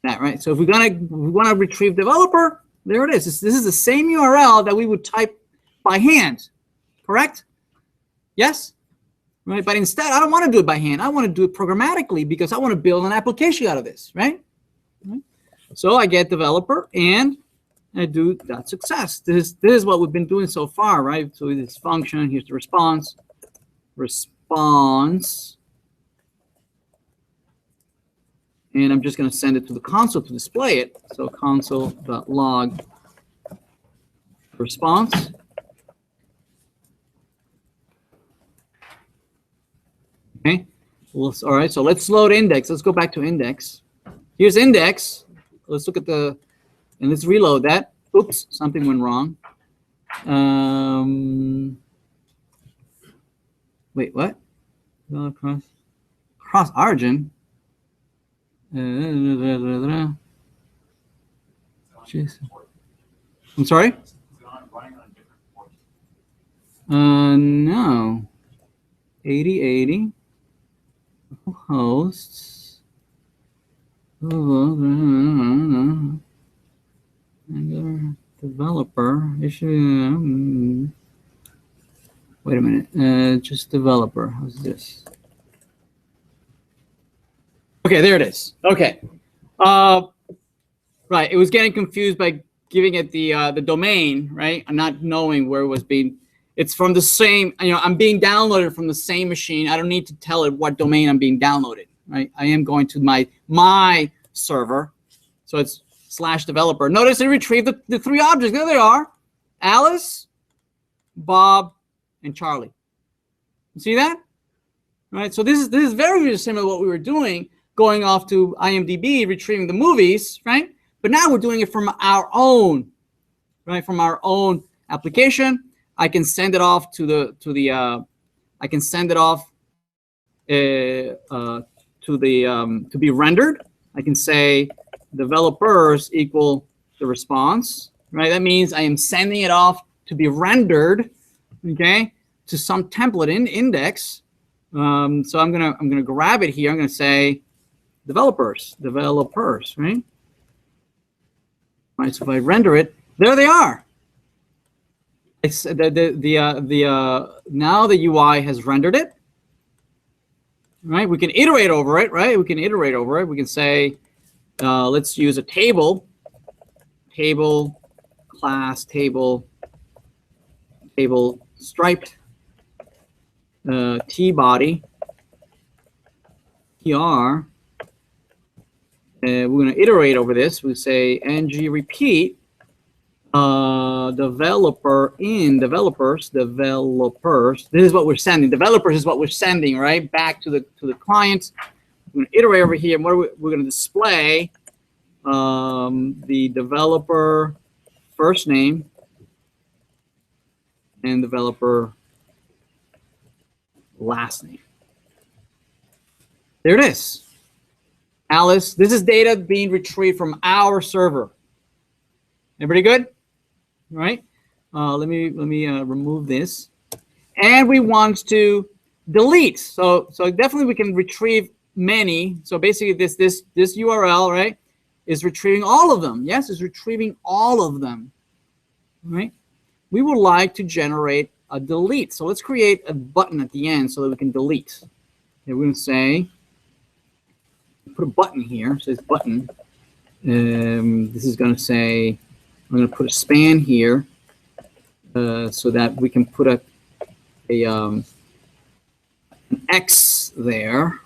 That, right? So if we want to retrieve developer, there it is. This is the same URL that we would type by hand, correct? Yes? Right? But instead, I don't want to do it by hand. I want to do it programmatically because I want to build an application out of this, right? So I get developer and I do that success. This is what we've been doing so far, right? So this function, here's the response. And I'm just going to send it to the console to display it. So console.log response. Okay. Well, all right. So let's load index. Let's go back to index. Here's index. Let's look at and let's reload that. Oops, something went wrong. Wait, what? Cross origin. I'm sorry? No. 8080 hosts. Developer issue. Wait a minute. Just developer. How's this? Okay, there it is. Okay. Right. It was getting confused by giving it the domain, right? And not knowing where it was being. It's from the same, I'm being downloaded from the same machine. I don't need to tell it what domain I'm being downloaded, right? I am going to my server. So it's /developer. Notice it retrieved the three objects. There they are. Alice, Bob, and Charlie. You see that? Right? So this is very, very similar to what we were doing, going off to IMDb, retrieving the movies, right? But now we're doing it from our own, right? From our own application. I can send it off to be rendered. I can say developers equal the response, right? That means I am sending it off to be rendered, okay, to some template in index. So I'm gonna grab it here. I'm gonna say developers, right? Right. So if I render it, there they are. It's now the UI has rendered it. Right. We can iterate over it. Right. We can iterate over it. We can say, let's use a table class table striped t body tr. We're going to iterate over this. We say ng repeat developer in developers. This is what we're sending. Developers is what we're sending, right, back to the client. We're going to iterate over here. What we're going to display the developer first name and developer last name. There it is. Alice, this is data being retrieved from our server. Everybody good? All right. Let me remove this. And we want to delete. So definitely we can retrieve many. So basically this URL, right, is retrieving all of them. Yes, it's retrieving all of them. Right? We would like to generate a delete. So let's create a button at the end so that we can delete. Okay, we're going to say, put a button here. It says button. This is going to say, I'm going to put a span here so that we can put an X there.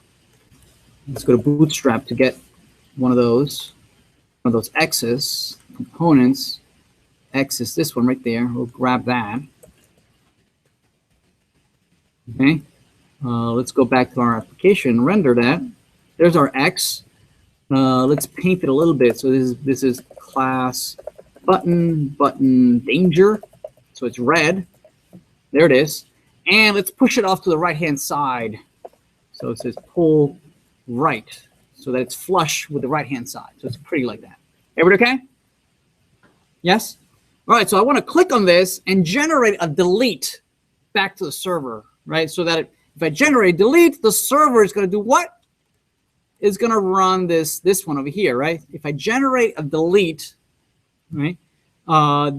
Let's go to Bootstrap to get one of those X's, components. X is this one right there. We'll grab that. Okay. Let's go back to our application, render that. There's our X. Let's paint it a little bit. So this is class button danger. So it's red. There it is. And let's push it off to the right-hand side. So it says pull right, so that it's flush with the right-hand side. So it's pretty like that. Everybody okay? Yes? All right, so I want to click on this and generate a delete back to the server, right? So that if I generate delete, the server is going to do what? It's going to run this one over here, right? If I generate a delete, right,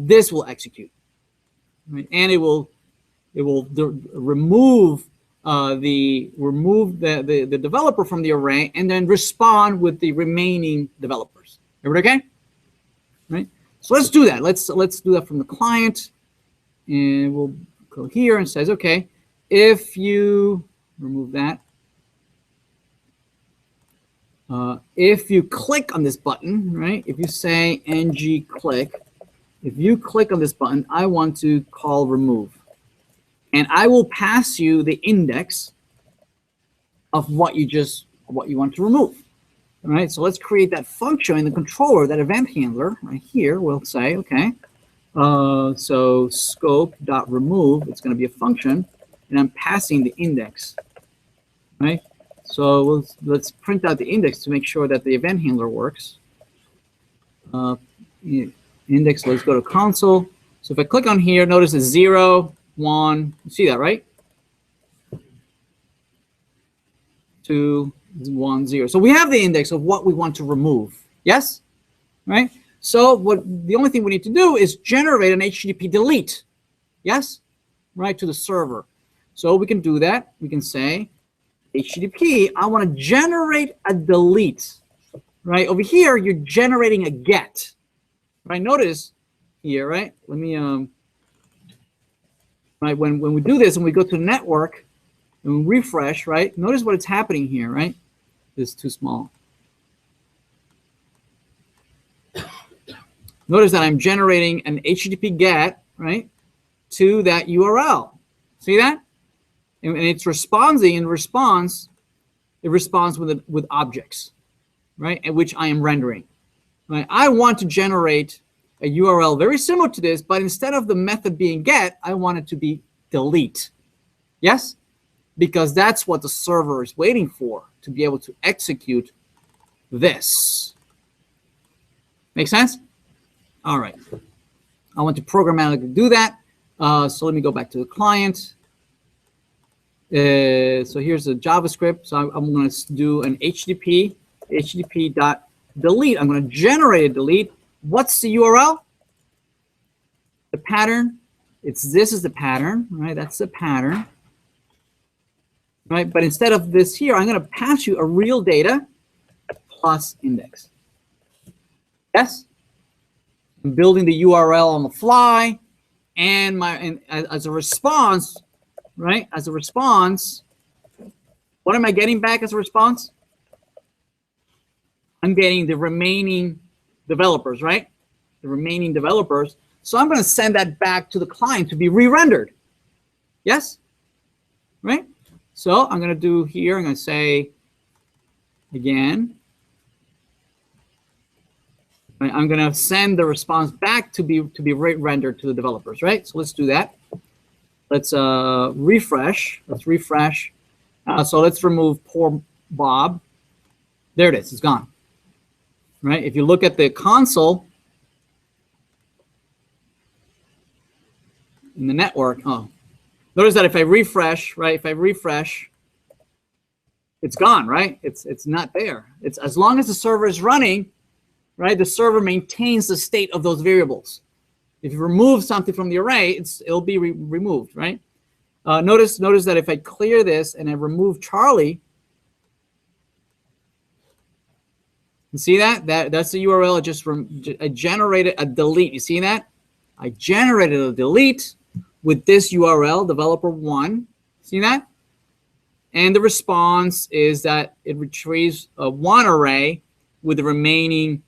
this will execute, right? And it will remove the developer from the array and then respond with the remaining developers. Everybody okay? Right. So let's do that. Let's do that from the client, and we'll go here and says, okay, if you remove that, if you click on this button, right? If you say ng click, if you click on this button, I want to call remove. And I will pass you the index of what you want to remove. All right, so let's create that function in the controller, that event handler right here. We'll say, okay, so scope.remove, it's going to be a function, and I'm passing the index, right? So let's print out the index to make sure that the event handler works. Index, let's go to console. So if I click on here, notice it's 0, 1, you see that, right? 2, 1, 0. So we have the index of what we want to remove. Yes? Right? So the only thing we need to do is generate an HTTP delete. Yes? Right, to the server. So we can do that. We can say HTTP, I want to generate a delete. Right? Over here, you're generating a get. Right? Notice here, right? Let me right, when we do this and we go to the network and we refresh, right? Notice what is happening here, right? This is too small. Notice that I'm generating an HTTP GET, right, to that URL. See that? And it's responding in response. It responds with objects, right, and which I am rendering. Right? I want to generate a URL very similar to this, but instead of the method being get, I want it to be delete. Yes? Because that's what the server is waiting for, to be able to execute this. Make sense? All right. I want to programmatically do that. So let me go back to the client. So here's the JavaScript. So I'm going to do an http.delete. I'm going to generate a delete. What's the URL? The pattern. This is the pattern, right? That's the pattern. Right? But instead of this here, I'm going to pass you a real data plus index. Yes? I'm building the URL on the fly, and as a response, right? As a response, what am I getting back as a response? I'm getting the remaining developers, right? The remaining developers. So I'm going to send that back to the client to be re-rendered. Yes? Right? So I'm going to do here, I'm going to say, again, Right? I'm going to send the response back to be rendered to the developers, right? So let's do that. Let's refresh. Let's refresh. So let's remove poor Bob. There it is. It's gone. Right? If you look at the console in the network, oh, notice that if I refresh, right? If I refresh, it's gone, right? It's not there. It's as long as the server is running, right? The server maintains the state of those variables. If you remove something from the array, it'll be removed, right? Notice that if I clear this and I remove Charlie, you see that's the URL. I generated a delete. You see that? I generated a delete with this URL, developer1. See that? And the response is that it retrieves one array with the remaining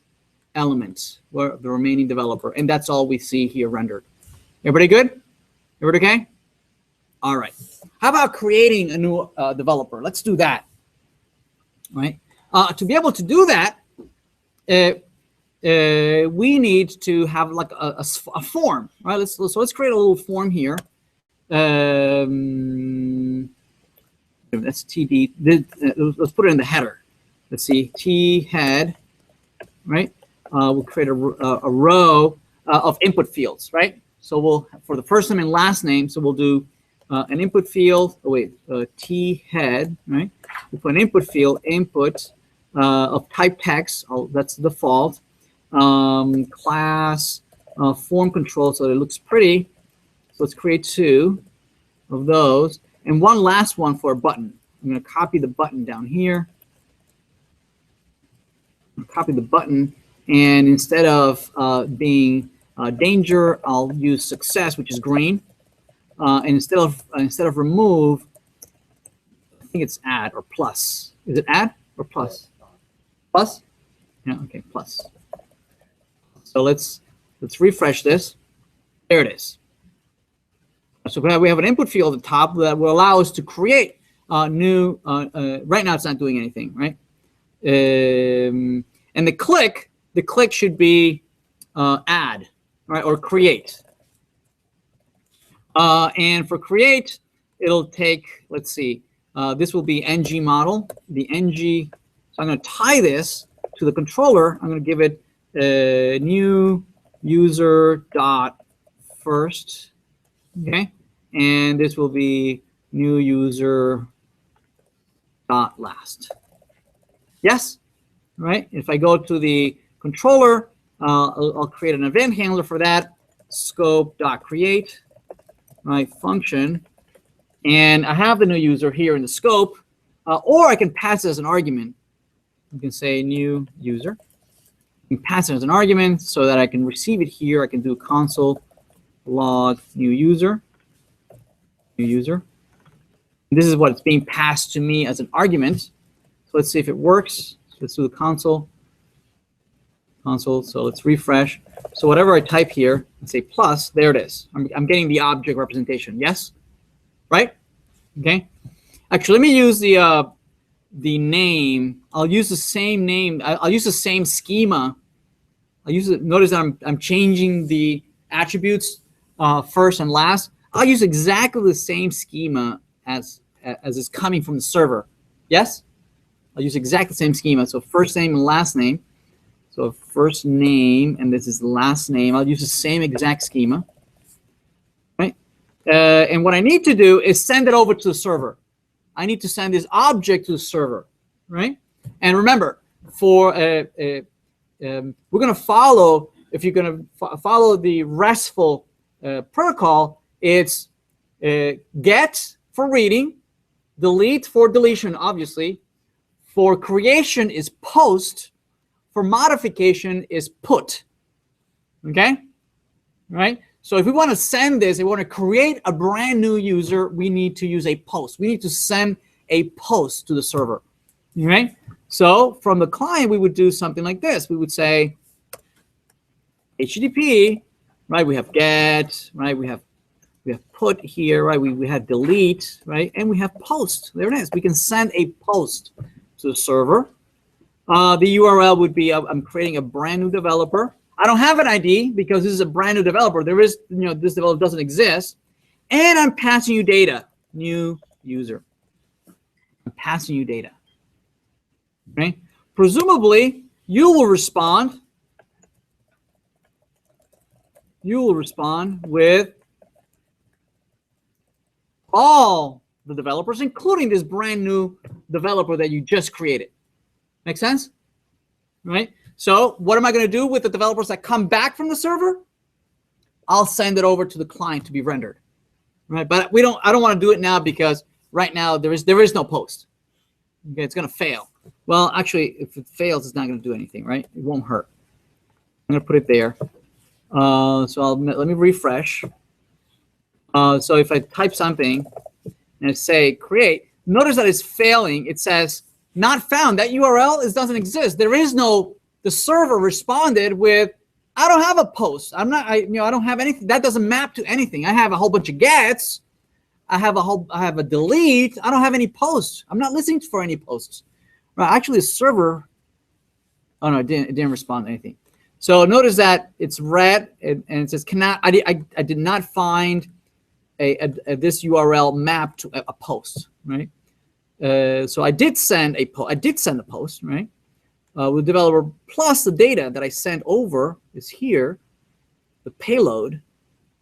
elements, or the remaining developer. And that's all we see here rendered. Everybody good? Everybody okay? All right. How about creating a new developer? Let's do that. All right. To be able to do that, we need to have like a form. All right. So let's create a little form here. That's TD. Let's put it in the header. Let's see, T head, right? We'll create a row of input fields, right? So we'll, for the first name and last name, so we'll do an input field. Oh wait, T head, right? We'll put an input field, input of type text. Oh, that's the default. Class form control, so it looks pretty. So let's create 2 of those. And one last one for a button. I'm going to copy the button down here. Copy the button, and instead of being danger, I'll use success, which is green. And instead of remove, I think it's add or plus. Is it add or plus? Plus? Yeah. Okay. Plus. So let's refresh this. There it is. So we have an input field at the top that will allow us to create new. Right now, it's not doing anything, right? And the click should be add, right, or create. And for create, it'll take. Let's see. This will be ng model. The ng. So I'm going to tie this to the controller. I'm going to give it new user dot first. Okay. And this will be new user dot last. Yes, right? If I go to the controller, I'll create an event handler for that. Scope dot create, right? Function, and I have the new user here in the scope, or I can pass it as an argument. You can say new user. You can pass it as an argument so that I can receive it here. I can do console log new user. New user. And this is what it's being passed to me as an argument. So let's see if it works. So let's do the console. Console. So let's refresh. So whatever I type here, let's say plus. There it is. I'm getting the object representation. Yes, right? Okay. Actually, let me use the name. I'll use the same name. I'll use the same schema. I'll use it. Notice that I'm changing the attributes first and last. I'll use exactly the same schema as is coming from the server. Yes? I'll use exactly the same schema. So first name and last name. So first name, and this is the last name. I'll use the same exact schema. Right? And what I need to do is send it over to the server. I need to send this object to the server. Right? And remember, for we're going to follow, if you're going to follow the RESTful protocol, it's get for reading, delete for deletion, obviously. For creation is post. For modification is put. Okay? Right? So if we want to send this, if we want to create a brand new user, we need to use a post. We need to send a post to the server. Okay? So from the client, we would do something like this. We would say HTTP, right? We have get, right? We have put here, right? We have delete, right? And we have post. There it is. We can send a post to the server. The URL would be I'm creating a brand new developer. I don't have an ID because this is a brand new developer. There is, this developer doesn't exist. And I'm passing you data, new user. I'm passing you data. Okay? Presumably, you will respond. You will respond with all the developers, including this brand new developer that you just created. Make sense? Right? So what am I going to do with the developers that come back from the server? I'll send it over to the client to be rendered. Right? But I don't want to do it now because right now there is no post. Okay, it's going to fail. Well, actually, if it fails, it's not going to do anything, right? It won't hurt. I'm going to put it there. So let me refresh. So if I type something and I say create, notice that it's failing. It says not found. That URL doesn't exist. There is no. The server responded with, I don't have a post. I don't have anything. That doesn't map to anything. I have a whole bunch of gets. I have a delete. I don't have any posts. I'm not listening for any posts. Right? Actually, the server. Oh no, it didn't respond to anything. So notice that it's red and it says cannot. I did not find this URL mapped to a post. Right. So I did send a post. I did send a post. Right. With developer plus the data that I sent over is here. The payload.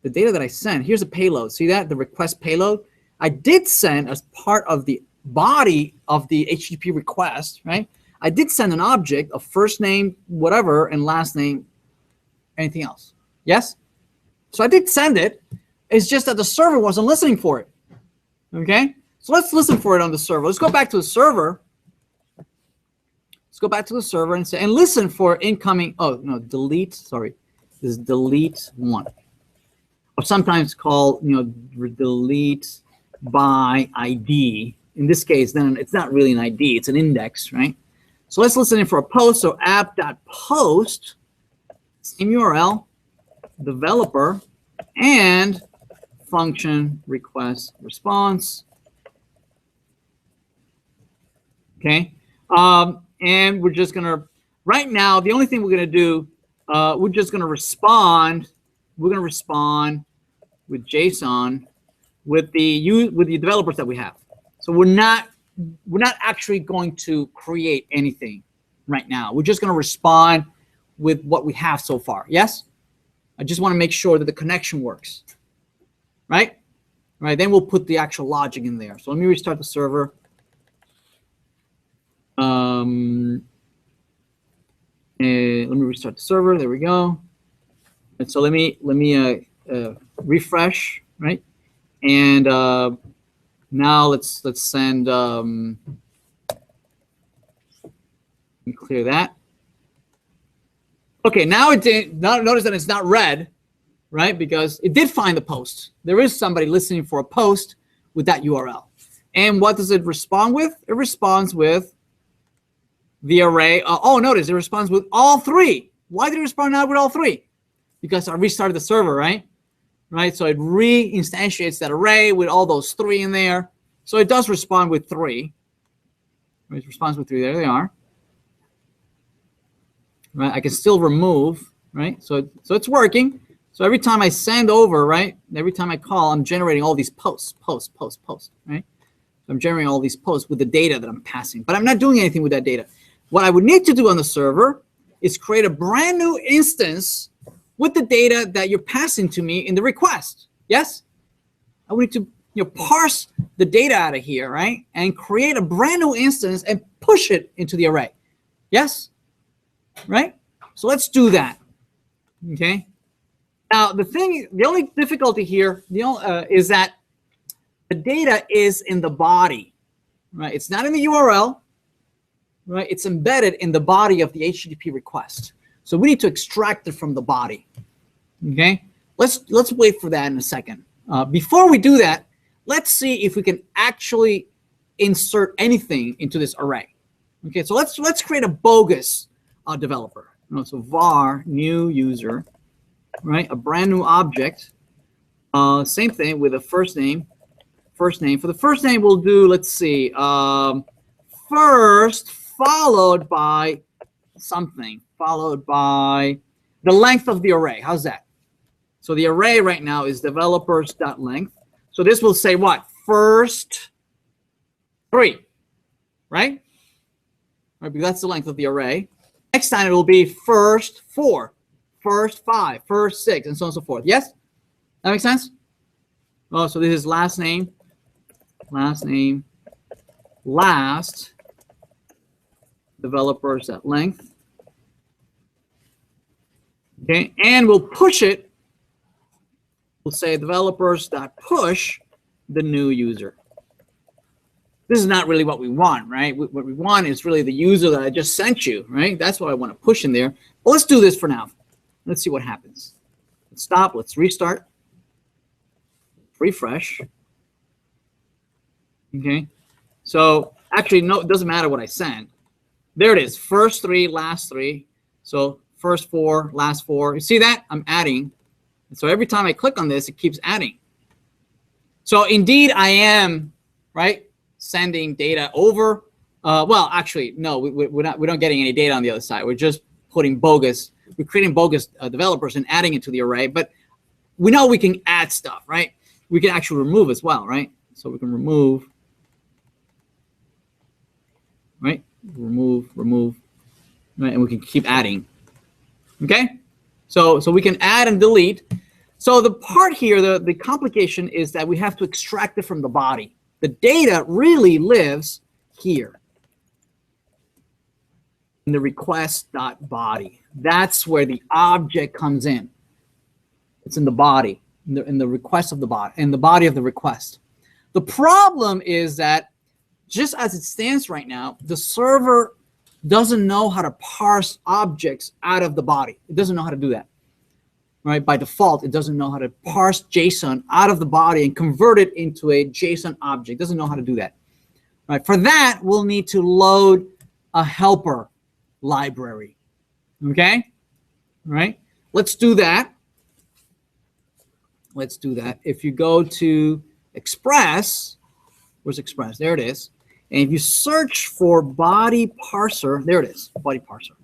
The data that I sent, here's a payload. See that? The request payload. I did send as part of the body of the HTTP request, right? I did send an object of first name, whatever, and last name, anything else. Yes? So I did send it. It's just that the server wasn't listening for it. Okay? So let's listen for it on the server. Let's go back to the server. Let's go back to the server and say, and listen for incoming, oh, no, delete, sorry. This is delete one. Or sometimes called, delete by ID. In this case, then it's not really an ID, it's an index, right? So let's listen in for a post. So app.post, same URL, developer, and function request response. Okay, and we're just gonna, right now, the only thing we're gonna do, we're just gonna respond. We're going to respond with JSON with the developers that we have. So we're not actually going to create anything right now. We're just going to respond with what we have so far. Yes? I just want to make sure that the connection works. Right? Right. Then we'll put the actual logic in there. So let me restart the server. Let me restart the server. There we go. And so let me refresh, right? And now let's send clear that. Okay, now it did. Notice that it's not red, right? Because it did find the post. There is somebody listening for a post with that URL. And what does it respond with? It responds with the array. Notice it responds with all three. Why did it respond now with all three? Because I restarted the server, right? Right, so it re-instantiates that array with all those three in there. So it does respond with three. It responds with three. There they are. Right, I can still remove. Right, so it's working. So every time I send over, right, every time I call, I'm generating all these posts. Right. So I'm generating all these posts with the data that I'm passing, but I'm not doing anything with that data. What I would need to do on the server is create a brand new instance with the data that you're passing to me in the request. Yes? I would need to parse the data out of here, right? And create a brand new instance and push it into the array. Yes? Right? So let's do that. Okay? Now, the only difficulty here is that the data is in the body, right? It's not in the URL, right? It's embedded in the body of the HTTP request. So we need to extract it from the body. Okay, let's wait for that in a second. Before we do that, let's see if we can actually insert anything into this array. Okay, so let's create a bogus developer. So var new user, right? A brand new object. Same thing with a first name. For the first name, we'll do, let's see, first followed by something, followed by the length of the array. How's that? So the array right now is developers.length. So this will say what? First 3, right? Because that's the length of the array. Next time it will be first 4, first 5, first 6, and so on and so forth. Yes? That makes sense? Oh, so this is last name, last, developers.length. Okay, and we'll push it. We'll say developers.push the new user. This is not really what we want, right? What we want is really the user that I just sent you, right? That's what I want to push in there. But let's do this for now. Let's see what happens. Let's stop. Let's restart. Refresh. Okay. So actually, no, it doesn't matter what I sent. There it is. First 3, last 3. So first 4, last 4. You see that? I'm adding. So every time I click on this, it keeps adding. So indeed, I am, right, sending data over. Well, actually, no, we're not getting any data on the other side. We're just putting bogus. We're creating bogus developers and adding it to the array. But we know we can add stuff, right? We can actually remove as well, right? So we can remove, right? Remove, right? And we can keep adding. Okay? So we can add and delete. So the part here, the complication is that we have to extract it from the body. The data really lives here in the request.body. That's where the object comes in. It's in the body, in the request of the body, in the body of the request. The problem is that just as it stands right now, the server doesn't know how to parse objects out of the body. It doesn't know how to do that. Right? By default, it doesn't know how to parse JSON out of the body and convert it into a JSON object. It doesn't know how to do that. Right? For that, we'll need to load a helper library. Okay? Right? Let's do that. Let's do that. If you go to Express, where's Express? There it is. And if you search for body parser, there it is, body parser.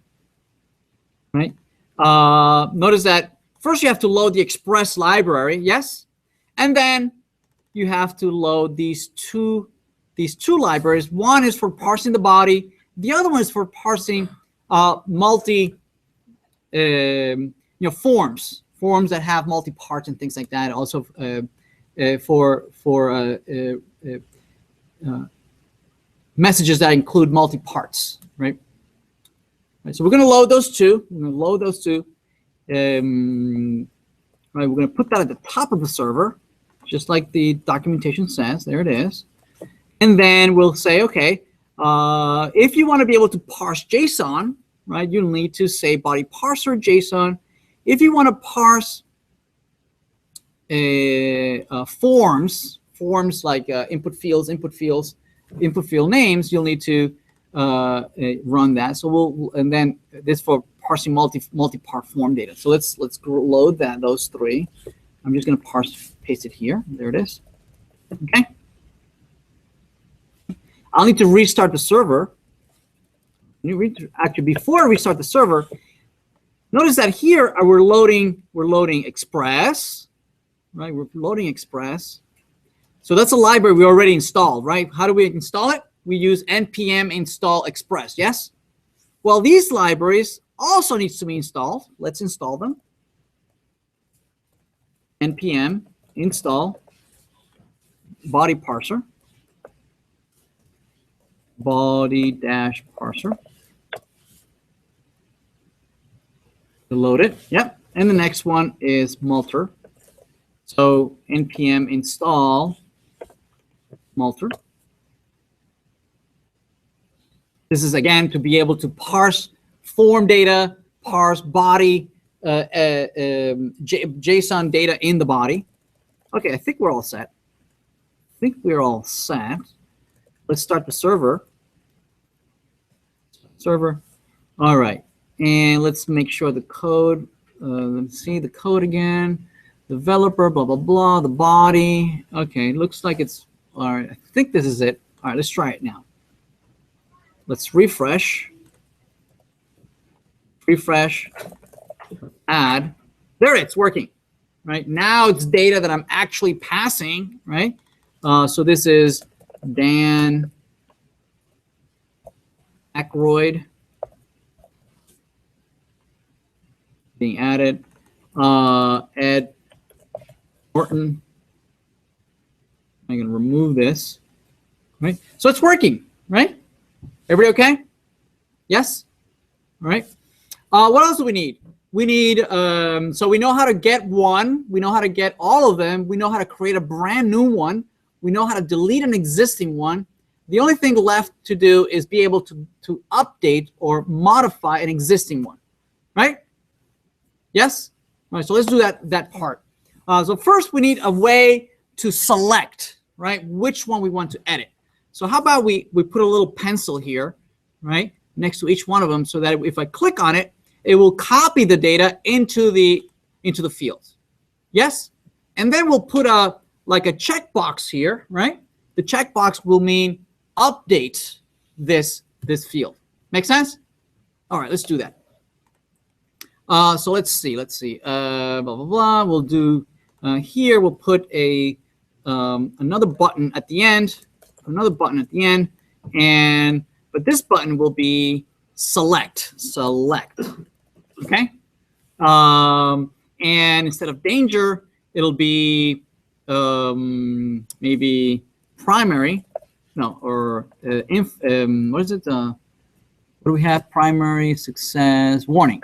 Right? Notice that first you have to load the Express library, yes? And then you have to load these two libraries. One is for parsing the body. The other one is for parsing forms that have multi-parts and things like that. Also for messages that include multi-parts, right? So we're going to load those two. Right, we're going to put that at the top of the server, just like the documentation says. There it is. And then we'll say, okay, if you want to be able to parse JSON, right, you'll need to say body parser JSON. If you want to parse forms like input field names, you'll need to run that. So and then this for parsing multi-part form data. So let's load those 3. I'm just going to paste it here. There it is. Okay. I'll need to restart the server. Actually, before I restart the server, notice that here we're loading Express, right? We're loading Express. So that's a library we already installed, right? How do we install it? We use npm install Express, yes? Well, these libraries also needs to be installed. Let's install them. npm install body parser, body-parser. To load it, yep. And the next one is Multer. So npm install Multer. This is again to be able to parse form data, parse body, JSON data in the body. Okay, I think we're all set. Let's start the server. All right. And let's make sure the code, let's see the code again. Developer, blah, blah, blah, the body. Okay, looks like it's, all right, I think this is it. All right, let's try it now. Let's refresh. Refresh. Add. There it's working. Right now it's data that I'm actually passing. Right. So this is Dan Aykroyd being added. Ed Norton. I'm going to remove this. Right. So it's working. Right. Everybody okay? Yes. All right. What else do we need? We need, so we know how to get one. We know how to get all of them. We know how to create a brand new one. We know how to delete an existing one. The only thing left to do is be able to update or modify an existing one, right? Yes? All right, so let's do that part. So first we need a way to select, right, which one we want to edit. So how about we put a little pencil here, right, next to each one of them so that if I click on it, it will copy the data into the fields. Yes? And then we'll put like a checkbox here, right? The checkbox will mean update this field. Make sense? All right, let's do that. So let's see. Blah, blah, blah. We'll do here, we'll put another button at the end. But this button will be select. Okay? And instead of danger, it'll be maybe primary. No, or what is it? What do we have? Primary, success, warning.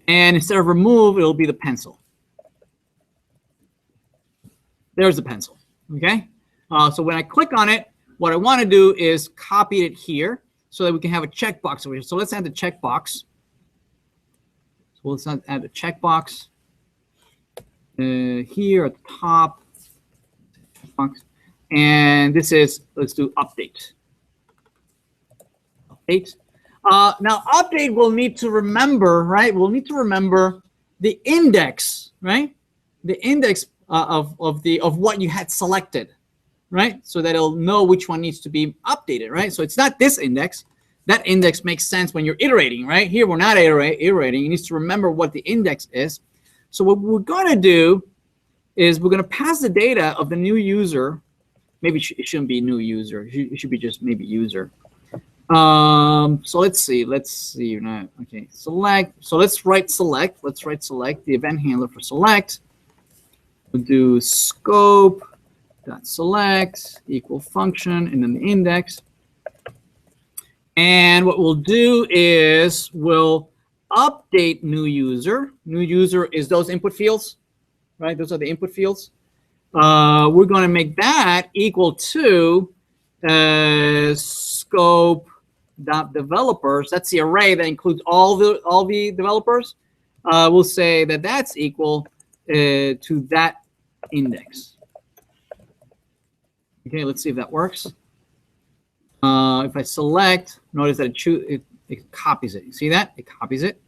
And instead of remove, it'll be the pencil. There's the pencil. Okay? So when I click on it, what I want to do is copy it here so that we can have a checkbox over here. So let's add the checkbox. So let's add a checkbox here at the top. And this is, let's do update. Update. Now, update will need to remember, right? We'll need to remember the index, right? The index of what you had selected, right? So that it'll know which one needs to be updated, right? So it's not this index. That index makes sense when you're iterating, right? Here, we're not iterating. You need to remember what the index is. So what we're going to do is we're going to pass the data of the new user. Maybe it shouldn't be new user. It should be just maybe user. So let's see. Okay, select. So let's write select. The event handler for select. We'll do scope dot select equal function and then the index. And what we'll do is we'll update new user. New user is those input fields, right? Those are the input fields. We're going to make that equal to scope.developers. That's the array that includes all the developers. We'll say that that's equal to that index. Okay, let's see if that works. If I select, notice that it copies it. You see that? It copies it.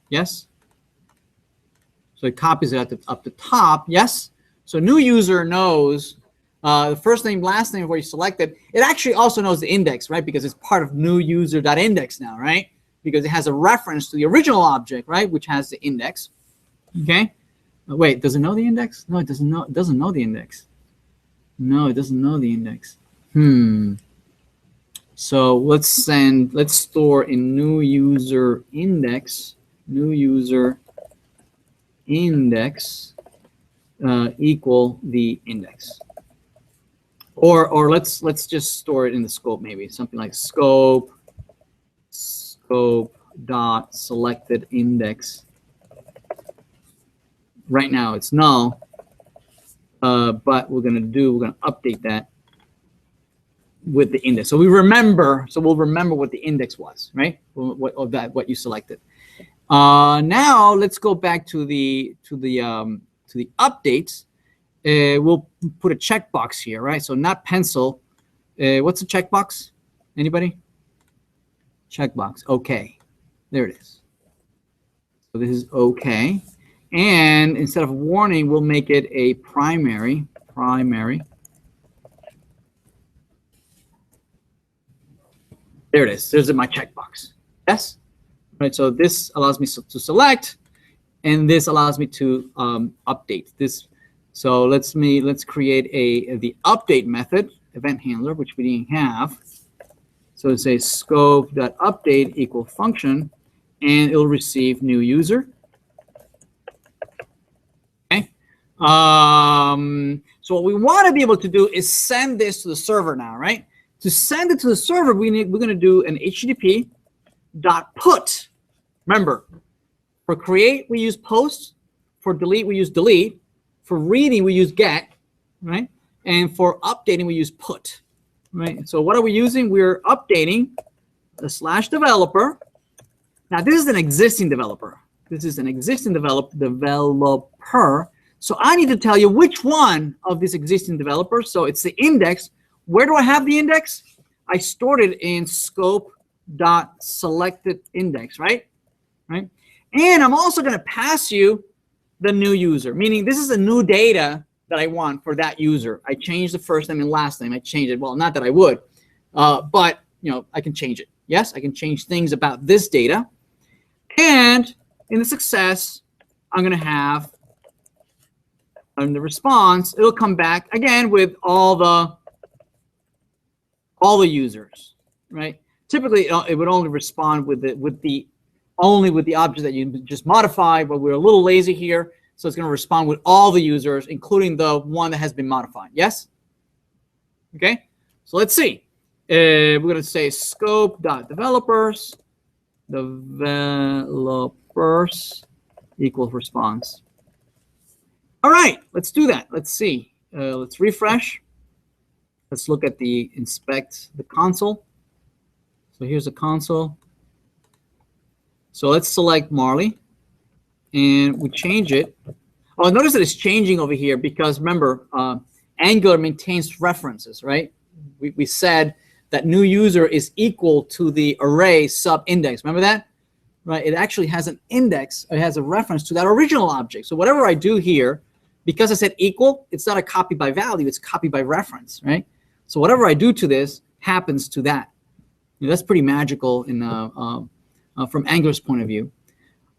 Yes? So it copies it up the top. Yes? So new user knows the first name, last name where you selected. It actually also knows the index, right? Because it's part of new user.index now, right? Because it has a reference to the original object, right? Which has the index. Okay? Wait, does it know the index? No, it doesn't know. It doesn't know the index. No, it doesn't know the index. So let's store in new user index, equal the index. Or let's just store it in the scope, maybe something like scope dot selected index. Right now it's null, but we're gonna update that with the index. So we'll remember what the index was, right? What you selected. Now let's go back to the updates. We'll put a checkbox here, right? So not pencil. What's a checkbox? Anybody? Checkbox. Okay. There it is. So this is okay. And instead of warning, we'll make it a primary. There it is. There's my checkbox. Yes. Right. So this allows me to select, and this allows me to update this. So let's create the update method event handler, which we didn't have. So it says scope.update equal function, and it'll receive new user. Okay. So what we want to be able to do is send this to the server now, right? To send it to the server, we're going to do an HTTP .put. Remember, for create we use post, for delete we use delete, for reading we use get, right? And for updating we use put, right? So what are we using? We're updating the /developer. Now this is an existing developer. This is an existing developer. So I need to tell you which one of these existing developers. So it's the index. Where do I have the index? I stored it in scope.selectedIndex, right? Right? And I'm also going to pass you the new user, meaning this is the new data that I want for that user. I changed the first name and last name. I changed it. Well, not that I would, but I can change it. Yes, I can change things about this data. And in the success, I'm going to have in the response, it'll come back again with all the users, right? Typically, it would only respond with the object that you just modified, but we're a little lazy here, so it's going to respond with all the users, including the one that has been modified. Yes? Okay. So let's see. We're going to say scope.developers equals response. All right, let's do that. Let's see. Let's refresh. Let's look at inspect the console. So here's the console. So let's select Marley, and we change it. Oh, notice that it's changing over here because remember, Angular maintains references, right? We said that new user is equal to the array sub-index. Remember that? Right? It actually has an index. It has a reference to that original object. So whatever I do here, because I said equal, it's not a copy by value. It's copy by reference, right? So whatever I do to this happens to that. That's pretty magical from Angular's point of view.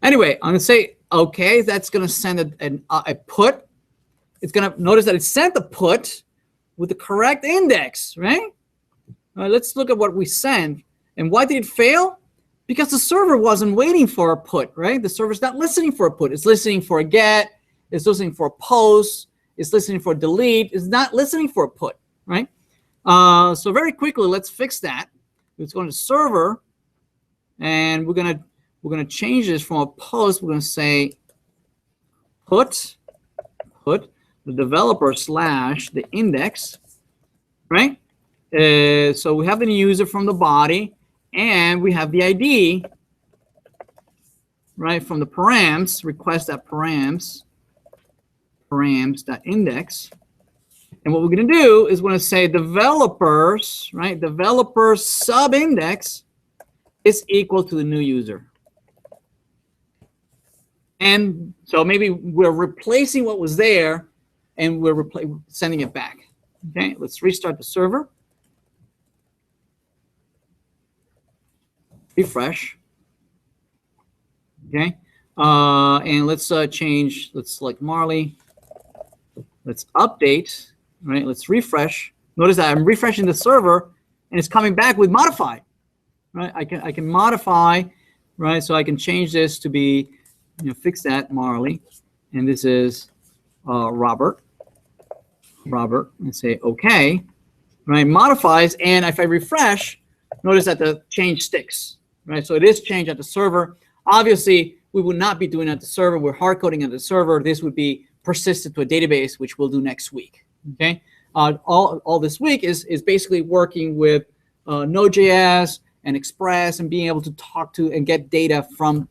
Anyway, I'm going to say, OK, that's going to send a put. It's going to notice that it sent the put with the correct index, right? All right, let's look at what we sent. And why did it fail? Because the server wasn't waiting for a put, right? The server's not listening for a put. It's listening for a get. It's listening for a post. It's listening for a delete. It's not listening for a put, right? So very quickly, let's fix that. Let's go to server, and we're gonna change this from a post. We're gonna say put the developer / the index, right? So we have the user from the body, and we have the ID, right, from the params, params.index. And what we're going to do is we're going to say developers, right, developers sub-index is equal to the new user. And so maybe we're replacing what was there, and we're sending it back. Okay, let's restart the server. Refresh. Okay, and let's change. Let's select Marley. Let's update. Right. Let's refresh. Notice that I'm refreshing the server, and it's coming back with modified. Right. I can modify. Right. So I can change this to be, fix that Marley, and this is Robert. And say OK. Right. Modifies, and if I refresh, notice that the change sticks. Right. So it is changed at the server. Obviously, we would not be doing it at the server. We're hard coding at the server. This would be persisted to a database, which we'll do next week. Okay. All this week is basically working with NodeJS and Express and being able to talk to and get data from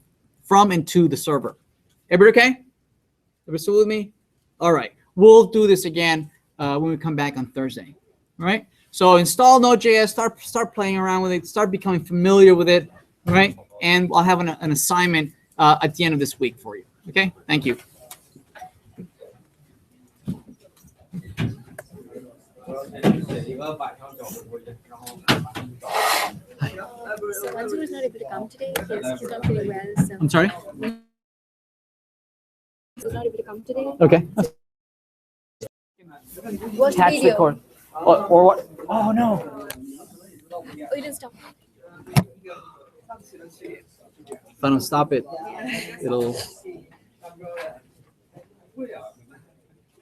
and to the server. Everybody okay? Everybody still with me? All right. We'll do this again when we come back on Thursday. All right. So install NodeJS, start playing around with it, start becoming familiar with it, right? And I'll have an assignment at the end of this week for you. Okay. Thank you.
So Mansoor was not able to come today. He's not feeling well, so
I'm sorry.
he's not able to come today.
Okay.
Watch the
Catch the
video.
cord. Or what? Oh no.
Oh, you didn't stop.
If I don't stop it, it'll